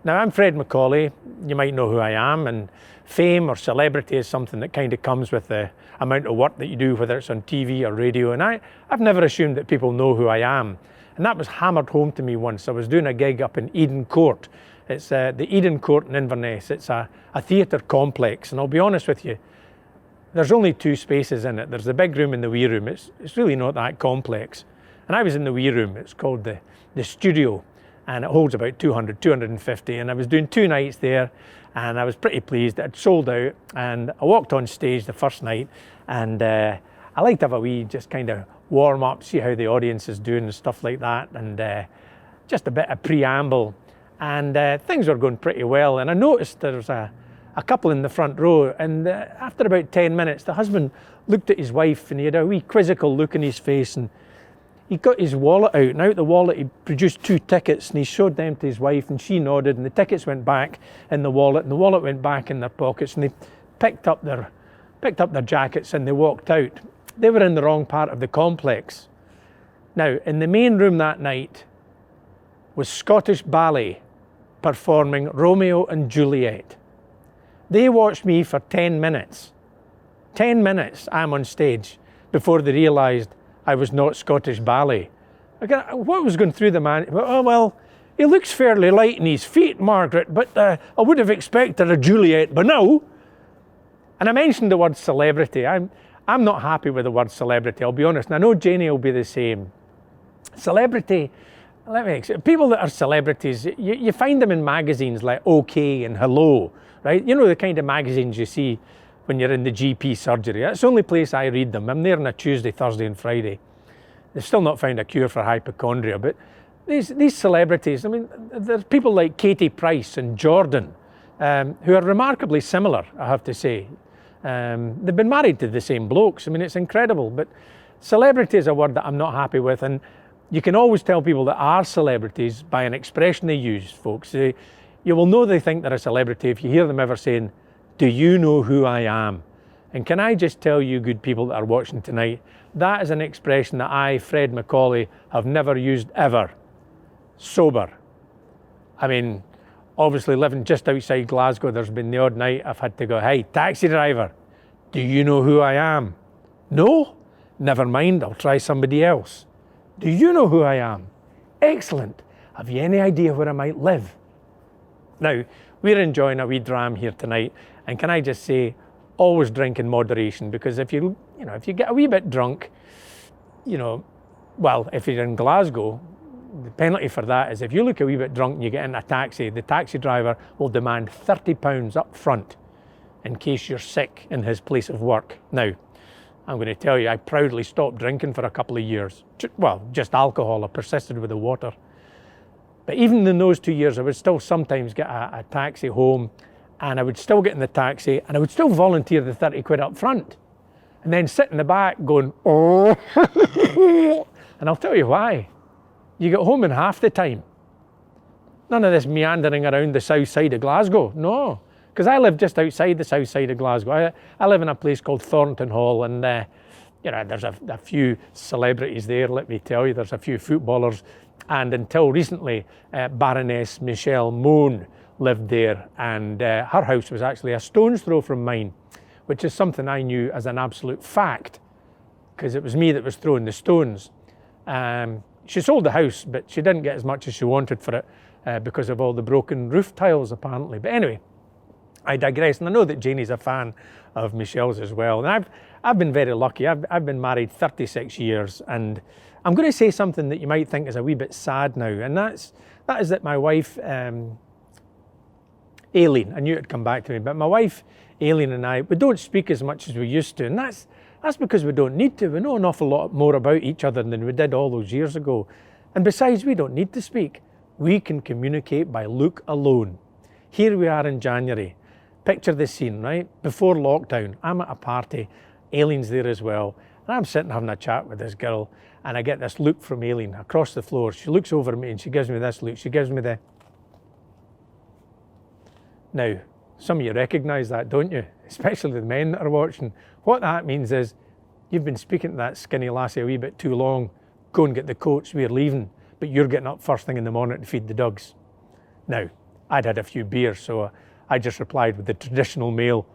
Now, I'm Fred MacAulay. You might know who I am, and fame or celebrity is something that kind of comes with the amount of work that you do, whether it's on TV or radio, and I've never assumed that people know who I am. And that was hammered home to me once. I was doing a gig up in Eden Court. It's the Eden Court in Inverness. It's a theatre complex, and I'll be honest with you, there's only 2 spaces in it. There's the big room and the wee room. It's really not that complex. And I was in the wee room. It's called the studio, and it holds about 200, 250. And I was doing 2 nights there, and I was pretty pleased. It had sold out, and I walked on stage the first night, and I like to have a wee just kind of warm up, see how the audience is doing and stuff like that, and just a bit of preamble. And things were going pretty well, and I noticed there was a couple in the front row, and after about 10 minutes, the husband looked at his wife, and he had a wee quizzical look in his face, and he got his wallet out, and out the wallet he produced 2 tickets, and he showed them to his wife, and she nodded, and the tickets went back in the wallet, and the wallet went back in their pockets, and they picked up their jackets, and they walked out. They were in the wrong part of the complex. Now, in the main room that night was Scottish Ballet performing Romeo and Juliet. They watched me for 10 minutes. 10 minutes I'm on stage before they realised I was not Scottish Ballet. What was going through the man? Oh, well, he looks fairly light in his feet, Margaret, but I would have expected a Juliet by now. And I mentioned the word celebrity. I'm not happy with the word celebrity, I'll be honest. And I know Janey will be the same. Celebrity, let me explain. People that are celebrities, you find them in magazines like OK and Hello, right? You know, the kind of magazines you see when you're in the GP surgery. That's the only place I read them. I'm there on a Tuesday, Thursday and Friday. They've still not found a cure for hypochondria, but these celebrities, I mean, there's people like Katie Price and Jordan, who are remarkably similar, I have to say. They've been married to the same blokes. I mean, it's incredible, but celebrity is a word that I'm not happy with, and you can always tell people that are celebrities by an expression they use, folks. You will know they think they're a celebrity if you hear them ever saying, "Do you know who I am?" And can I just tell you, good people that are watching tonight, that is an expression that I, Fred MacAulay, have never used ever. Sober. I mean, obviously living just outside Glasgow, there's been the odd night I've had to go, "Hey, taxi driver, do you know who I am?" "No?" "Never mind, I'll try somebody else." "Do you know who I am?" "Excellent. Have you any idea where I might live?" Now, we're enjoying a wee dram here tonight, and can I just say, always drink in moderation, because if you get a wee bit drunk, well, if you're in Glasgow, the penalty for that is if you look a wee bit drunk and you get in a taxi, the taxi driver will demand £30 up front in case you're sick in his place of work. Now, I'm going to tell you, I proudly stopped drinking for a couple of years. Well, just alcohol. I persisted with the water. But even in those 2 years, I would still sometimes get a taxi home, and I would still get in the taxi, and I would still volunteer the 30 quid up front, and then sit in the back going, "Oh." And I'll tell you why. You get home in half the time. None of this meandering around the south side of Glasgow. No, because I live just outside the south side of Glasgow. I live in a place called Thornton Hall, and there's a few celebrities there, let me tell you. There's a few footballers, and until recently, Baroness Michelle Mone lived there, and her house was actually a stone's throw from mine, which is something I knew as an absolute fact, because it was me that was throwing the stones. She sold the house, but she didn't get as much as she wanted for it because of all the broken roof tiles, apparently. But anyway, I digress, and I know that Janey's a fan of Michelle's as well. And I've been very lucky. I've been married 36 years, and I'm going to say something that you might think is a wee bit sad now, and that is that my wife, Aileen, I knew it'd come back to me, but my wife, Aileen, and I, we don't speak as much as we used to, and that's because we don't need to. We know an awful lot more about each other than we did all those years ago. And besides, we don't need to speak. We can communicate by look alone. Here we are in January. Picture this scene, right? Before lockdown, I'm at a party, Aileen's there as well, and I'm sitting having a chat with this girl, and I get this look from Aileen across the floor. She looks over at me and she gives me this look. She gives me the... Now, some of you recognise that, don't you? Especially the men that are watching. What that means is, you've been speaking to that skinny lassie a wee bit too long. Go and get the coats, we're leaving. But you're getting up first thing in the morning to feed the dogs. Now, I'd had a few beers, so I just replied with the traditional male,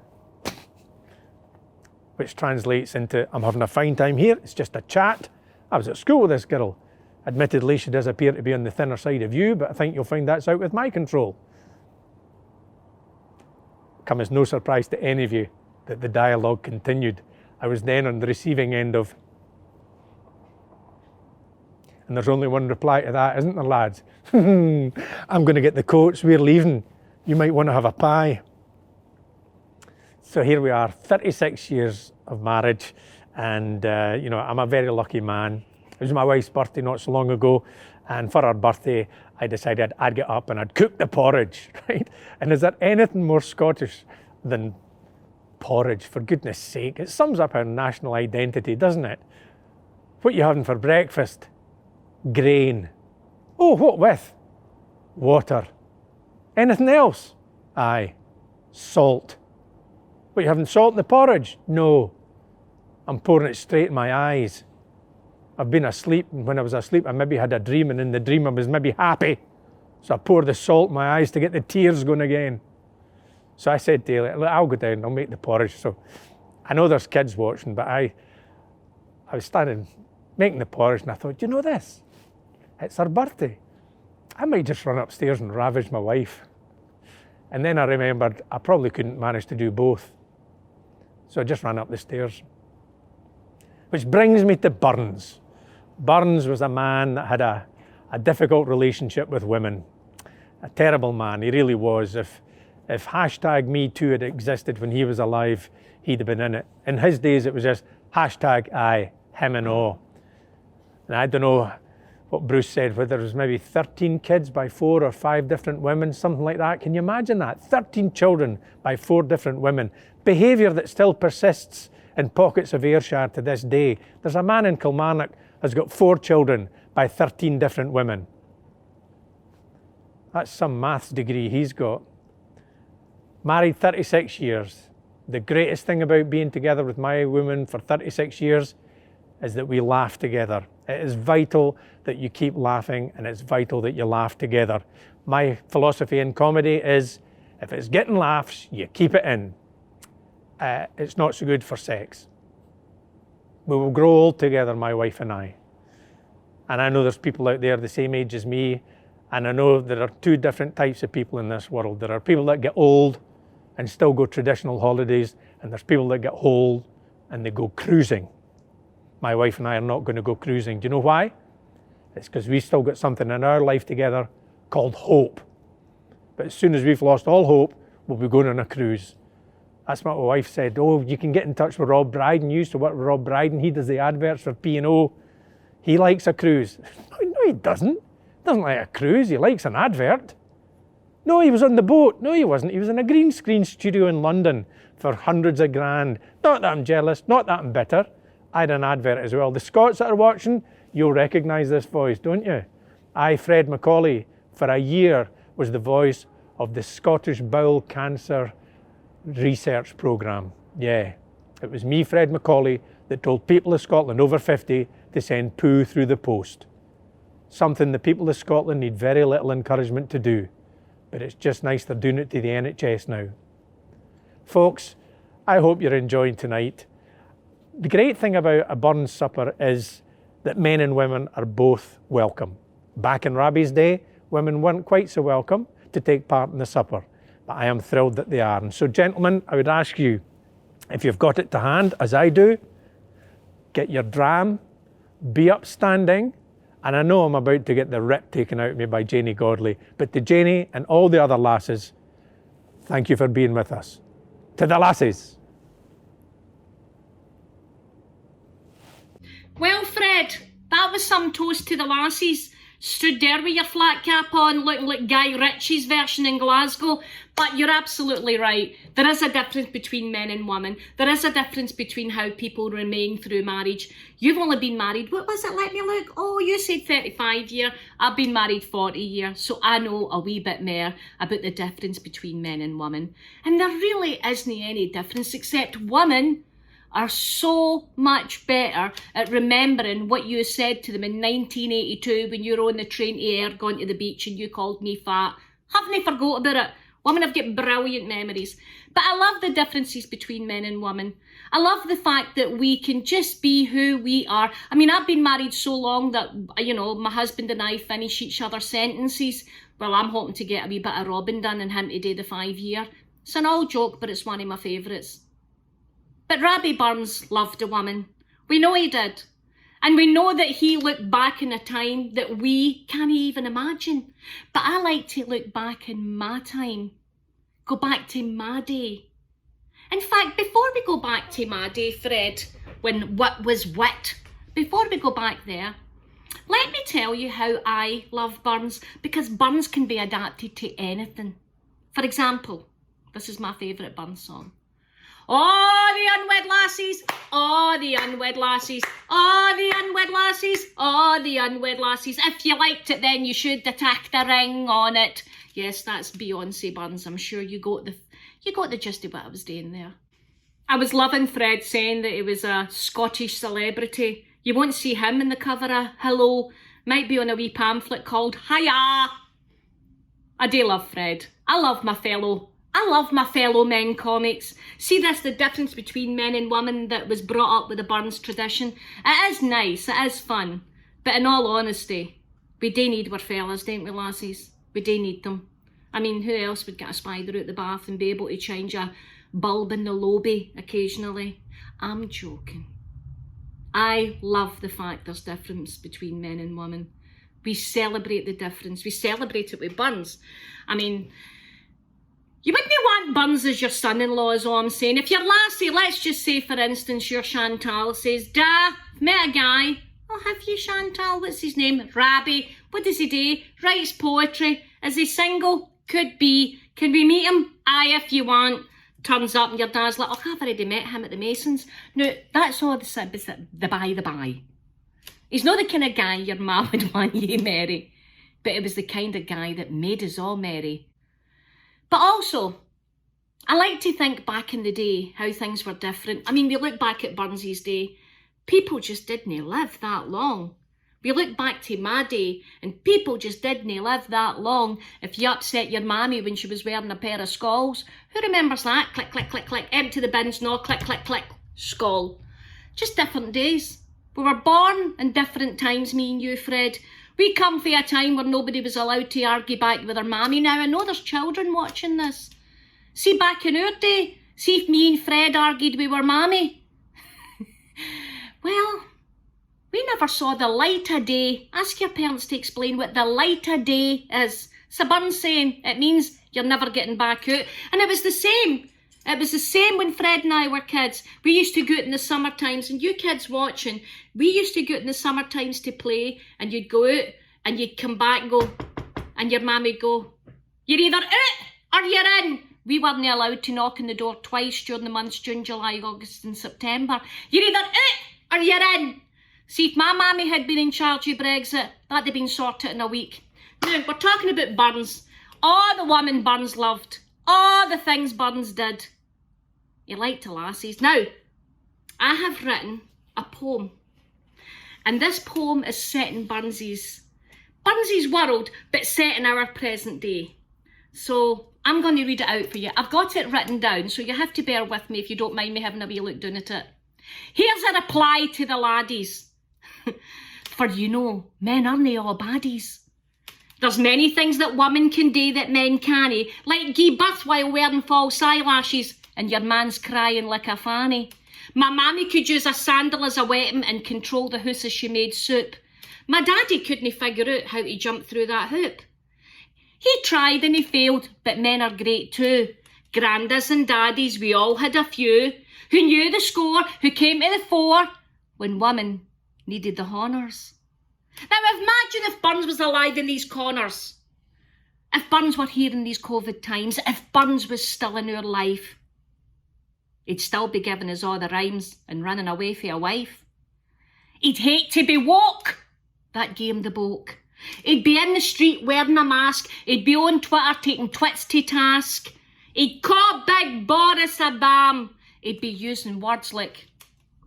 which translates into, I'm having a fine time here, it's just a chat. I was at school with this girl. Admittedly, she does appear to be on the thinner side of you, but I think you'll find that's out with my control. Come as no surprise to any of you that the dialogue continued. I was then on the receiving end of, and there's only one reply to that, isn't there, lads? I'm going to get the coats, we're leaving. You might want to have a pie. So here we are, 36 years of marriage, and you know, I'm a very lucky man. It was my wife's birthday not so long ago, and for her birthday, I decided I'd get up and I'd cook the porridge, right? And is there anything more Scottish than porridge, for goodness sake? It sums up our national identity, doesn't it? What are you having for breakfast? Grain. Oh, what with? Water. Anything else? Aye. Salt. What, you having salt in the porridge? No. I'm pouring it straight in my eyes. I've been asleep, and when I was asleep I maybe had a dream, and in the dream I was maybe happy. So I poured the salt in my eyes to get the tears going again. So I said to Haley, look, I'll go down, I'll make the porridge. So I know there's kids watching, but I was standing making the porridge, and I thought, you know this? It's her birthday. I might just run upstairs and ravage my wife. And then I remembered I probably couldn't manage to do both. So I just ran up the stairs. Which brings me to Burns. Burns was a man that had a difficult relationship with women. A terrible man, he really was. If hashtag Me Too had existed when he was alive, he'd have been in it. In his days, it was just hashtag aye, him and all. And I don't know what Bruce said, whether it was maybe 13 kids by 4 or 5 different women, something like that. Can you imagine that? 13 children by 4 different women. Behaviour that still persists in pockets of Ayrshire to this day. There's a man in Kilmarnock who's got 4 children by 13 different women. That's some maths degree he's got. Married 36 years. The greatest thing about being together with my woman for 36 years is that we laugh together. It is vital that you keep laughing, and it's vital that you laugh together. My philosophy in comedy is, if it's getting laughs, you keep it in. It's not so good for sex. We will grow old together, my wife and I. And I know there's people out there the same age as me, and I know there are 2 different types of people in this world. There are people that get old and still go traditional holidays, and there's people that get old and they go cruising. My wife and I are not going to go cruising. Do you know why? It's because we still got something in our life together called hope. But as soon as we've lost all hope, we'll be going on a cruise. That's what my wife said. Oh, you can get in touch with Rob Brydon. You used to work with Rob Brydon. He does the adverts for P&O. He likes a cruise. No, he doesn't. He doesn't like a cruise. He likes an advert. No, he was on the boat. No, he wasn't. He was in a green screen studio in London for hundreds of grand. Not that I'm jealous. Not that I'm bitter. I had an advert as well. The Scots that are watching, you'll recognise this voice, don't you? Fred MacAulay, for a year, was the voice of the Scottish Bowel Cancer Research Programme. Yeah, it was me, Fred MacAulay, that told people of Scotland over 50 to send poo through the post. Something the people of Scotland need very little encouragement to do. But it's just nice they're doing it to the NHS now. Folks, I hope you're enjoying tonight. The great thing about a Burns supper is that men and women are both welcome. Back in Rabbie's day, women weren't quite so welcome to take part in the supper, but I am thrilled that they are. And so, gentlemen, I would ask you, if you've got it to hand, as I do, get your dram, be upstanding, and I know I'm about to get the rip taken out of me by Janey Godley, but to Janey and all the other lasses, thank you for being with us. To the lasses. Well, Fred, that was some toast to the lassies. Stood there with your flat cap on, looking like Guy Ritchie's version in Glasgow. But you're absolutely right. There is a difference between men and women. There is a difference between how people remain through marriage. You've only been married, what was it, let me look? Oh, you said 35 years. I've been married 40 years. So I know a wee bit more about the difference between men and women. And there really isn't any difference, except women are so much better at remembering what you said to them in 1982 when you were on the train to Ayr going to the beach and you called me fat. Haven't forgot about it. Women have got brilliant memories. But I love the differences between men and women. I love the fact that we can just be who we are. I mean, I've been married so long that, you know, my husband and I finish each other's sentences. Well, I'm hoping to get a wee bit of Robin done and him to do the 5 year. It's an old joke, but it's one of my favourites. But Robbie Burns loved a woman. We know he did. And we know that he looked back in a time that we can't even imagine. But I like to look back in my time. Go back to my day. In fact, before we go back to my day, Fred, when wit was wit, before we go back there, let me tell you how I love Burns, because Burns can be adapted to anything. For example, this is my favourite Burns song. Oh, the unwed lassies, oh, the unwed lassies, oh, the unwed lassies, oh, the unwed lassies. If you liked it, then you should attack the ring on it. Yes, that's Beyonce Burns. I'm sure you got the gist of what I was doing there. I was loving Fred saying that he was a Scottish celebrity. You won't see him in the cover of Hello. Might be on a wee pamphlet called Hiya. I do love Fred. I love my fellow men comics. See, that's the difference between men and women that was brought up with the Burns tradition. It is nice, it is fun. But in all honesty, we do need our fellas, don't we, lassies? We do need them. I mean, who else would get a spider out the bath and be able to change a bulb in the lobby occasionally? I'm joking. I love the fact there's difference between men and women. We celebrate the difference. We celebrate it with Burns. I mean, you wouldn't want Burns as your son-in-law, is all I'm saying. If your lassie, let's just say, for instance, your Chantal says, "Da, met a guy." "Oh, have you, Chantal? What's his name?" "Rabbi." "What does he do?" "Writes poetry." "Is he single?" "Could be." "Can we meet him?" "Aye, if you want." Turns up and your dad's like, "Oh, I've already met him at the Masons." No, that's all the by. He's not the kind of guy your ma would want you to marry, but it was the kind of guy that made us all merry. But also, I like to think back in the day how things were different. I mean, we look back at Burns's day, people just didn't live that long. We look back to my day and people just didn't live that long. If you upset your mammy when she was wearing a pair of skulls, who remembers that? Click, click, click, click, empty the bins, no, click, click, click, skull. Just different days. We were born in different times, me and you, Fred. We come from a time where nobody was allowed to argue back with their mammy. Now, I know there's children watching this. See, back in our day, see if me and Fred argued with our mammy. Well, we never saw the light of day. Ask your parents to explain what the light of day is. It's a Burns saying. It means you're never getting back out. And it was the same. It was the same when Fred and I were kids. We used to go out in the summer times, and you kids watching, we used to go out in the summer times to play, and you'd go out and you'd come back and go, and your mummy would go, "You're either out or you're in." We weren't allowed to knock on the door twice during the months June, July, August and September. You're either out or you're in. See, if my mammy had been in charge of Brexit, that'd have been sorted in a week. Now, we're talking about Burns. All the women Burns loved. All the things Burns did. He liked the lassies. Now, I have written a poem. And this poem is set in Burns's world, but set in our present day. So I'm going to read it out for you. I've got it written down, so you have to bear with me if you don't mind me having a wee look down at it. Here's a reply to the laddies. For you know, men aren't all baddies. There's many things that women can do that men can't, like give birth while wearing false eyelashes, and your man's crying like a fanny. My mammy could use a sandal as a weapon and control the house as she made soup. My daddy couldn't figure out how to jump through that hoop. He tried and he failed, but men are great too. Grandas and daddies, we all had a few, who knew the score, who came to the fore, when women needed the honours. Now imagine if Burns was alive in these corners. If Burns were here in these COVID times, if Burns was still in our life, he'd still be giving us all the rhymes and running away for a wife. He'd hate to be woke, that game the bloke. He'd be in the street wearing a mask. He'd be on Twitter taking twits to task. He'd call Big Boris a bam. He'd be using words like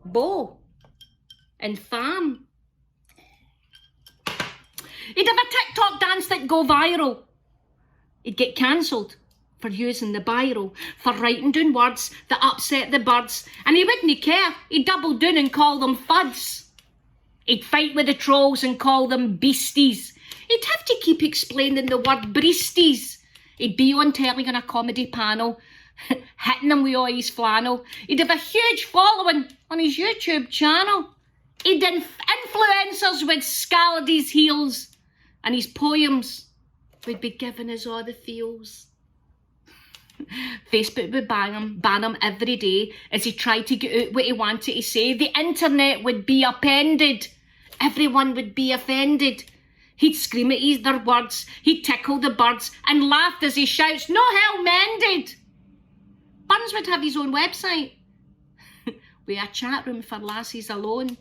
beau and fam. He'd have a TikTok dance that'd go viral. He'd get cancelled for using the biro, for writing down words that upset the birds, and he wouldn't care. He'd double down and call them fuds. He'd fight with the trolls and call them beasties. He'd have to keep explaining the word breasties. He'd be on telly on a comedy panel, hitting them with all his flannel. He'd have a huge following on his YouTube channel. He'd influencers would scald his heels, and his poems would be giving us all the feels. Facebook would ban him every day as he tried to get out what he wanted to say. The internet would be upended. Everyone would be offended. He'd scream at their words, he'd tickle the birds and laugh as he shouts, "No hell mended!" Burns would have his own website with a chat room for lassies alone.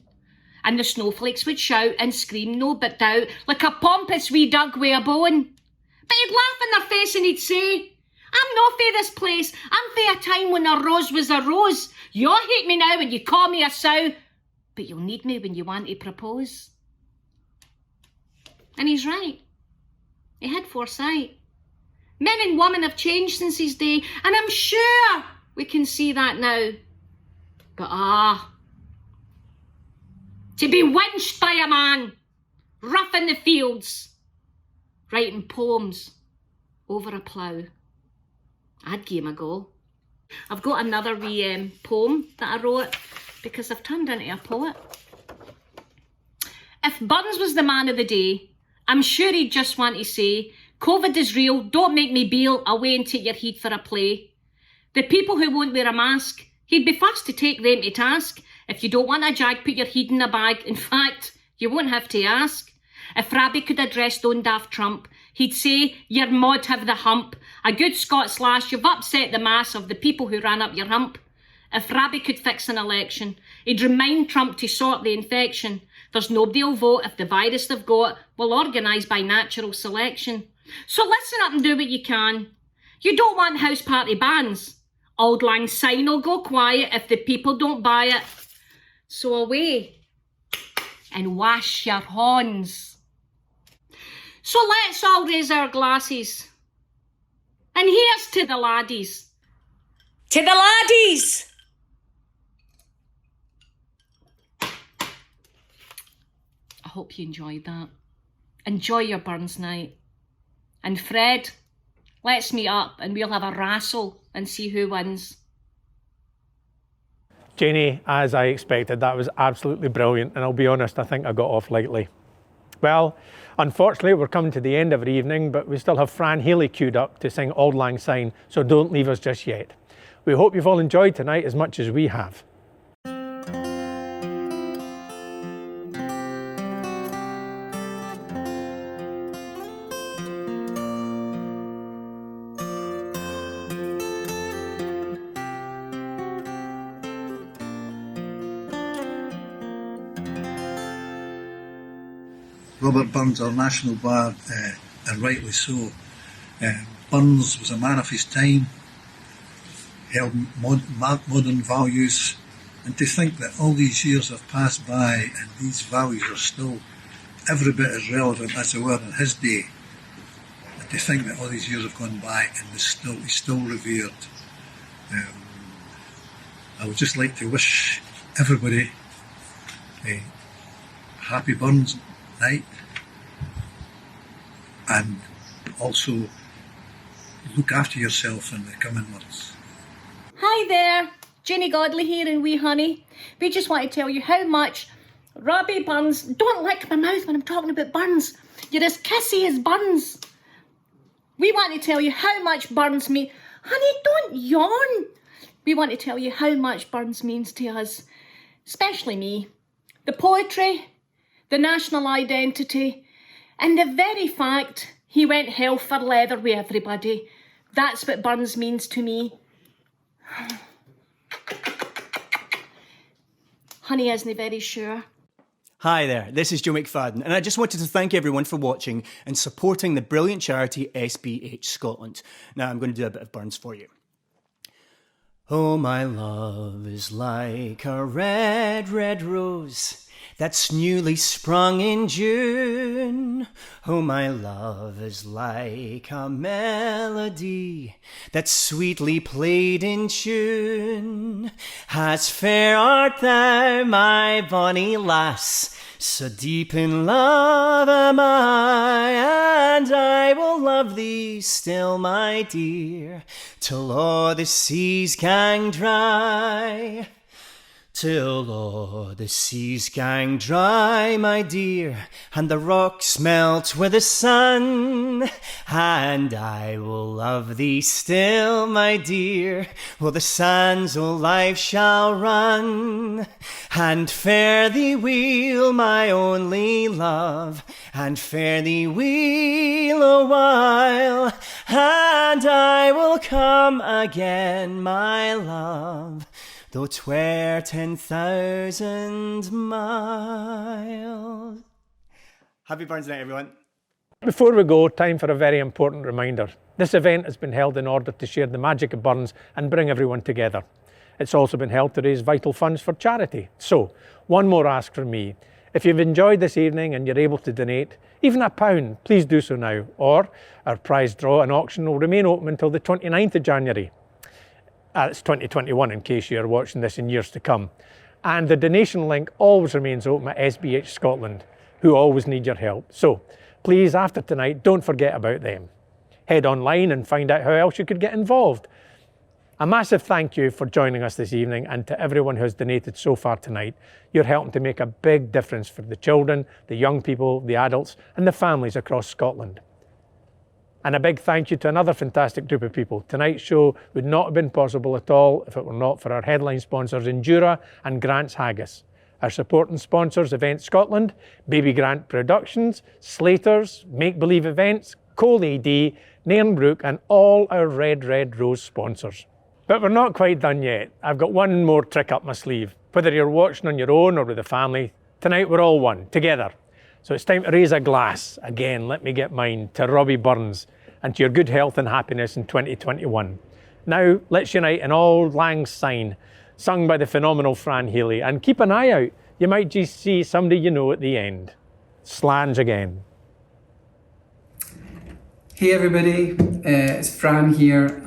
And the snowflakes would shout and scream no but doubt like a pompous wee dog with a bone. But he'd laugh in their face and he'd say, "I'm not for this place. I'm for a time when a rose was a rose. You hate me now and you call me a sow, but you'll need me when you want to propose." And he's right. He had foresight. Men and women have changed since his day, and I'm sure we can see that now. But to be winched by a man, rough in the fields, writing poems over a plough, I'd give him a go. I've got another wee poem that I wrote because I've turned into a poet. If Burns was the man of the day, I'm sure he'd just want to say, "COVID is real, don't make me bail away and take your heed for a play." The people who won't wear a mask, he'd be first to take them to task. If you don't want a jag, put your head in a bag. In fact, you won't have to ask. If Rabbie could address Don Daft Trump, he'd say, "Your mod have the hump. A good Scots lass, you've upset the mass of the people who ran up your hump." If Rabbie could fix an election, he'd remind Trump to sort the infection. There's nobody'll vote if the virus they've got will organise by natural selection. So listen up and do what you can. You don't want house party bans. Auld Lang Syne will go quiet if the people don't buy it. So away and wash your hands. So let's all raise our glasses. And here's to the laddies. To the laddies! I hope you enjoyed that. Enjoy your Burns night. And Fred, let's meet up and we'll have a wrestle and see who wins. Janey, as I expected, that was absolutely brilliant, and I'll be honest, I think I got off lightly. Well, unfortunately, we're coming to the end of our evening, but we still have Fran Healy queued up to sing Auld Lang Syne, so don't leave us just yet. We hope you've all enjoyed tonight as much as we have. Robert Burns, our national bard, and rightly so. Burns was a man of his time, held modern values, and to think that all these years have passed by and these values are still every bit as relevant as they were in his day, and to think that all these years have gone by and he's still revered. I would just like to wish everybody a happy Burns night, and also look after yourself in the coming months. Hi there, Janey Godley here in Wee Honey. We just want to tell you how much Robbie Burns, don't lick my mouth when I'm talking about Burns, you're as kissy as Burns. We want to tell you how much Burns means. Honey, don't yawn. We want to tell you how much Burns means to us, especially me. The poetry, the national identity, and the very fact He went hell for leather with everybody. That's what Burns means to me. Honey isn't very sure. Hi there, this is Joe McFadden, and I just wanted to thank everyone for watching and supporting the brilliant charity SBH Scotland. Now I'm going to do a bit of Burns for you. Oh, my love is like a red, red rose that's newly sprung in June. Oh, my love is like a melody that's sweetly played in tune. As fair art thou, my bonny lass, so deep in love am I, and I will love thee still, my dear, till all the seas gang dry. Till all the seas gang dry, my dear, and the rocks melt with the sun, and I will love thee still, my dear, while the sands of life shall run. And fare thee weel, my only love, and fare thee weel a while, and I will come again, my love, though 'twere 10,000 miles. Happy Burns Night, everyone. Before we go, time for a very important reminder. This event has been held in order to share the magic of Burns and bring everyone together. It's also been held to raise vital funds for charity. So, one more ask from me. If you've enjoyed this evening and you're able to donate, even £1, please do so now. Or our prize draw and auction will remain open until the 29th of January. It's 2021 in case you're watching this in years to come. And the donation link always remains open at SBH Scotland, who always need your help. So please, after tonight, don't forget about them. Head online and find out how else you could get involved. A massive thank you for joining us this evening, and to everyone who has donated so far tonight. You're helping to make a big difference for the children, the young people, the adults and the families across Scotland. And a big thank you to another fantastic group of people. Tonight's show would not have been possible at all if it were not for our headline sponsors Endura and Grant's Haggis. Our supporting sponsors Event Scotland, Baby Grant Productions, Slaters, Make Believe Events, Cole AD, Nairnbrook and all our Red Rose sponsors. But we're not quite done yet. I've got one more trick up my sleeve. Whether you're watching on your own or with a family, tonight we're all one, together. So it's time to raise a glass. Again, let me get mine to Robbie Burns and to your good health and happiness in 2021. Now, let's unite in Auld Lang Syne, sung by the phenomenal Fran Healy. And keep an eye out. You might just see somebody you know at the end. Slange again. Hey everybody, it's Fran here.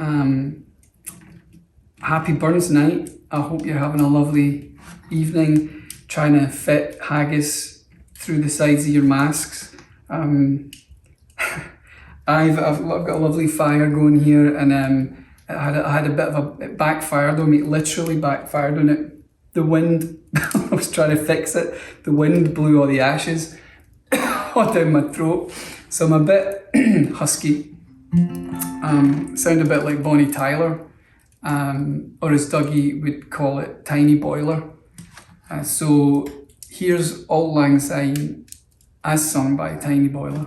Happy Burns Night. I hope you're having a lovely evening, trying to fit haggis through the sides of your masks. I've got a lovely fire going here, and I had a bit of it backfired on me. It literally backfired on it. The wind, I was trying to fix it. The wind blew all the ashes all down my throat, so I'm a bit husky. Sound a bit like Bonnie Tyler, or as Dougie would call it, Tiny Boiler. So here's Auld Lang Syne as sung by Tiny Boiler.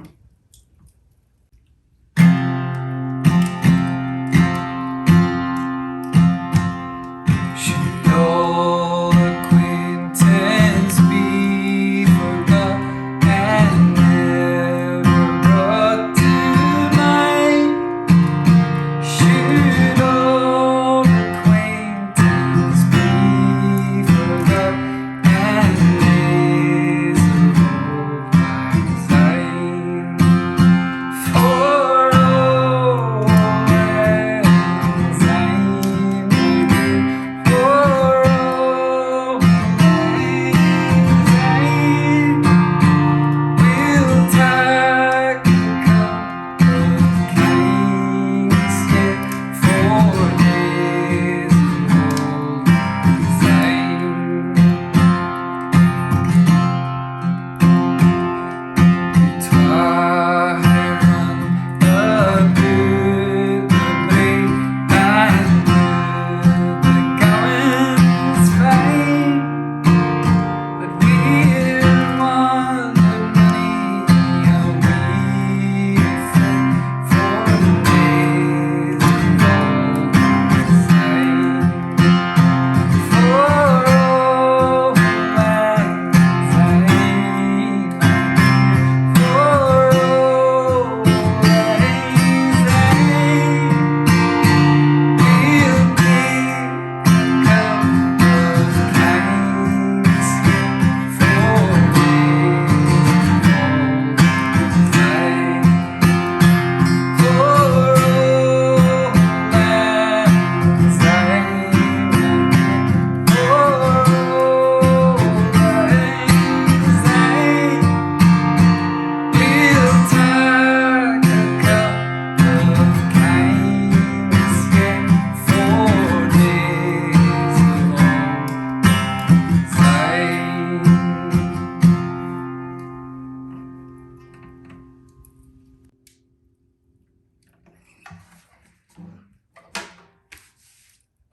Should all acquaintance be forgot and never brought to mind? Should all acquaintance be forgot and days of old lang syne?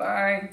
Bye.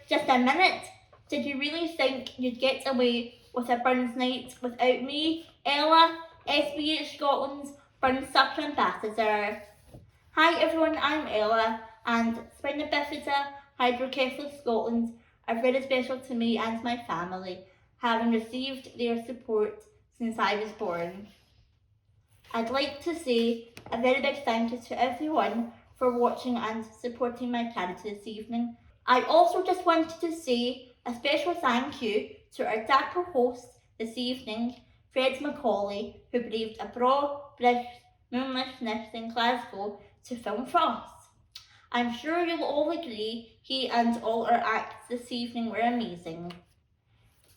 Just a minute. Did you really think you'd get away with a Burns night without me, Ella, SBH Scotland's Burns Supper Ambassador? Hi everyone, I'm Ella, and Spina Bifida, Hydrocephalus Scotland are very special to me and my family, having received their support since I was born. I'd like to say a very big thank you to everyone for watching and supporting my charity this evening. I also just wanted to say a special thank you to our dapper host this evening, Fred MacAulay, who braved a braw, brisk, moonless night in Glasgow to film for us. I'm sure you'll all agree he and all our acts this evening were amazing.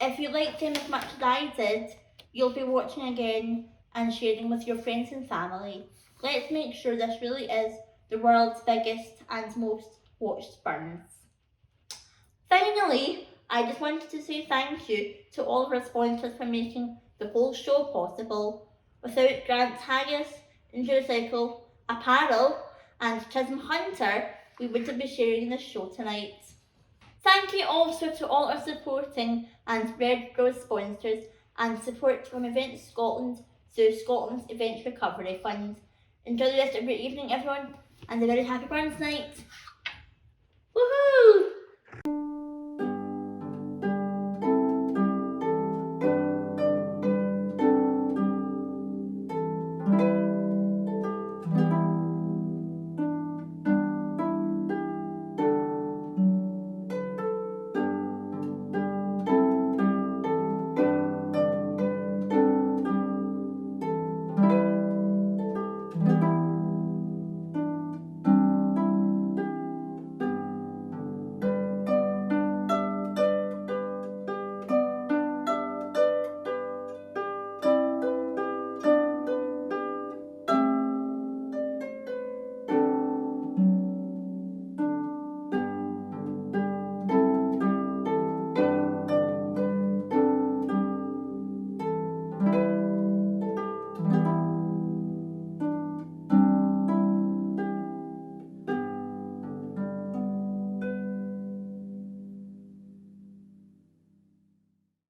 If you liked him as much as I did, you'll be watching again and sharing with your friends and family. Let's make sure this really is the world's biggest and most watched Burns. Finally, I just wanted to say thank you to all of our sponsors for making the whole show possible. Without Grant Haggis, Hydrocephalus, Apparel and Chisholm Hunter, we wouldn't be sharing this show tonight. Thank you also to all our supporting and Red Rose sponsors and support from Events Scotland through Scotland's Events Recovery Fund. Enjoy the rest of your evening everyone and a very happy Burns night. Woohoo!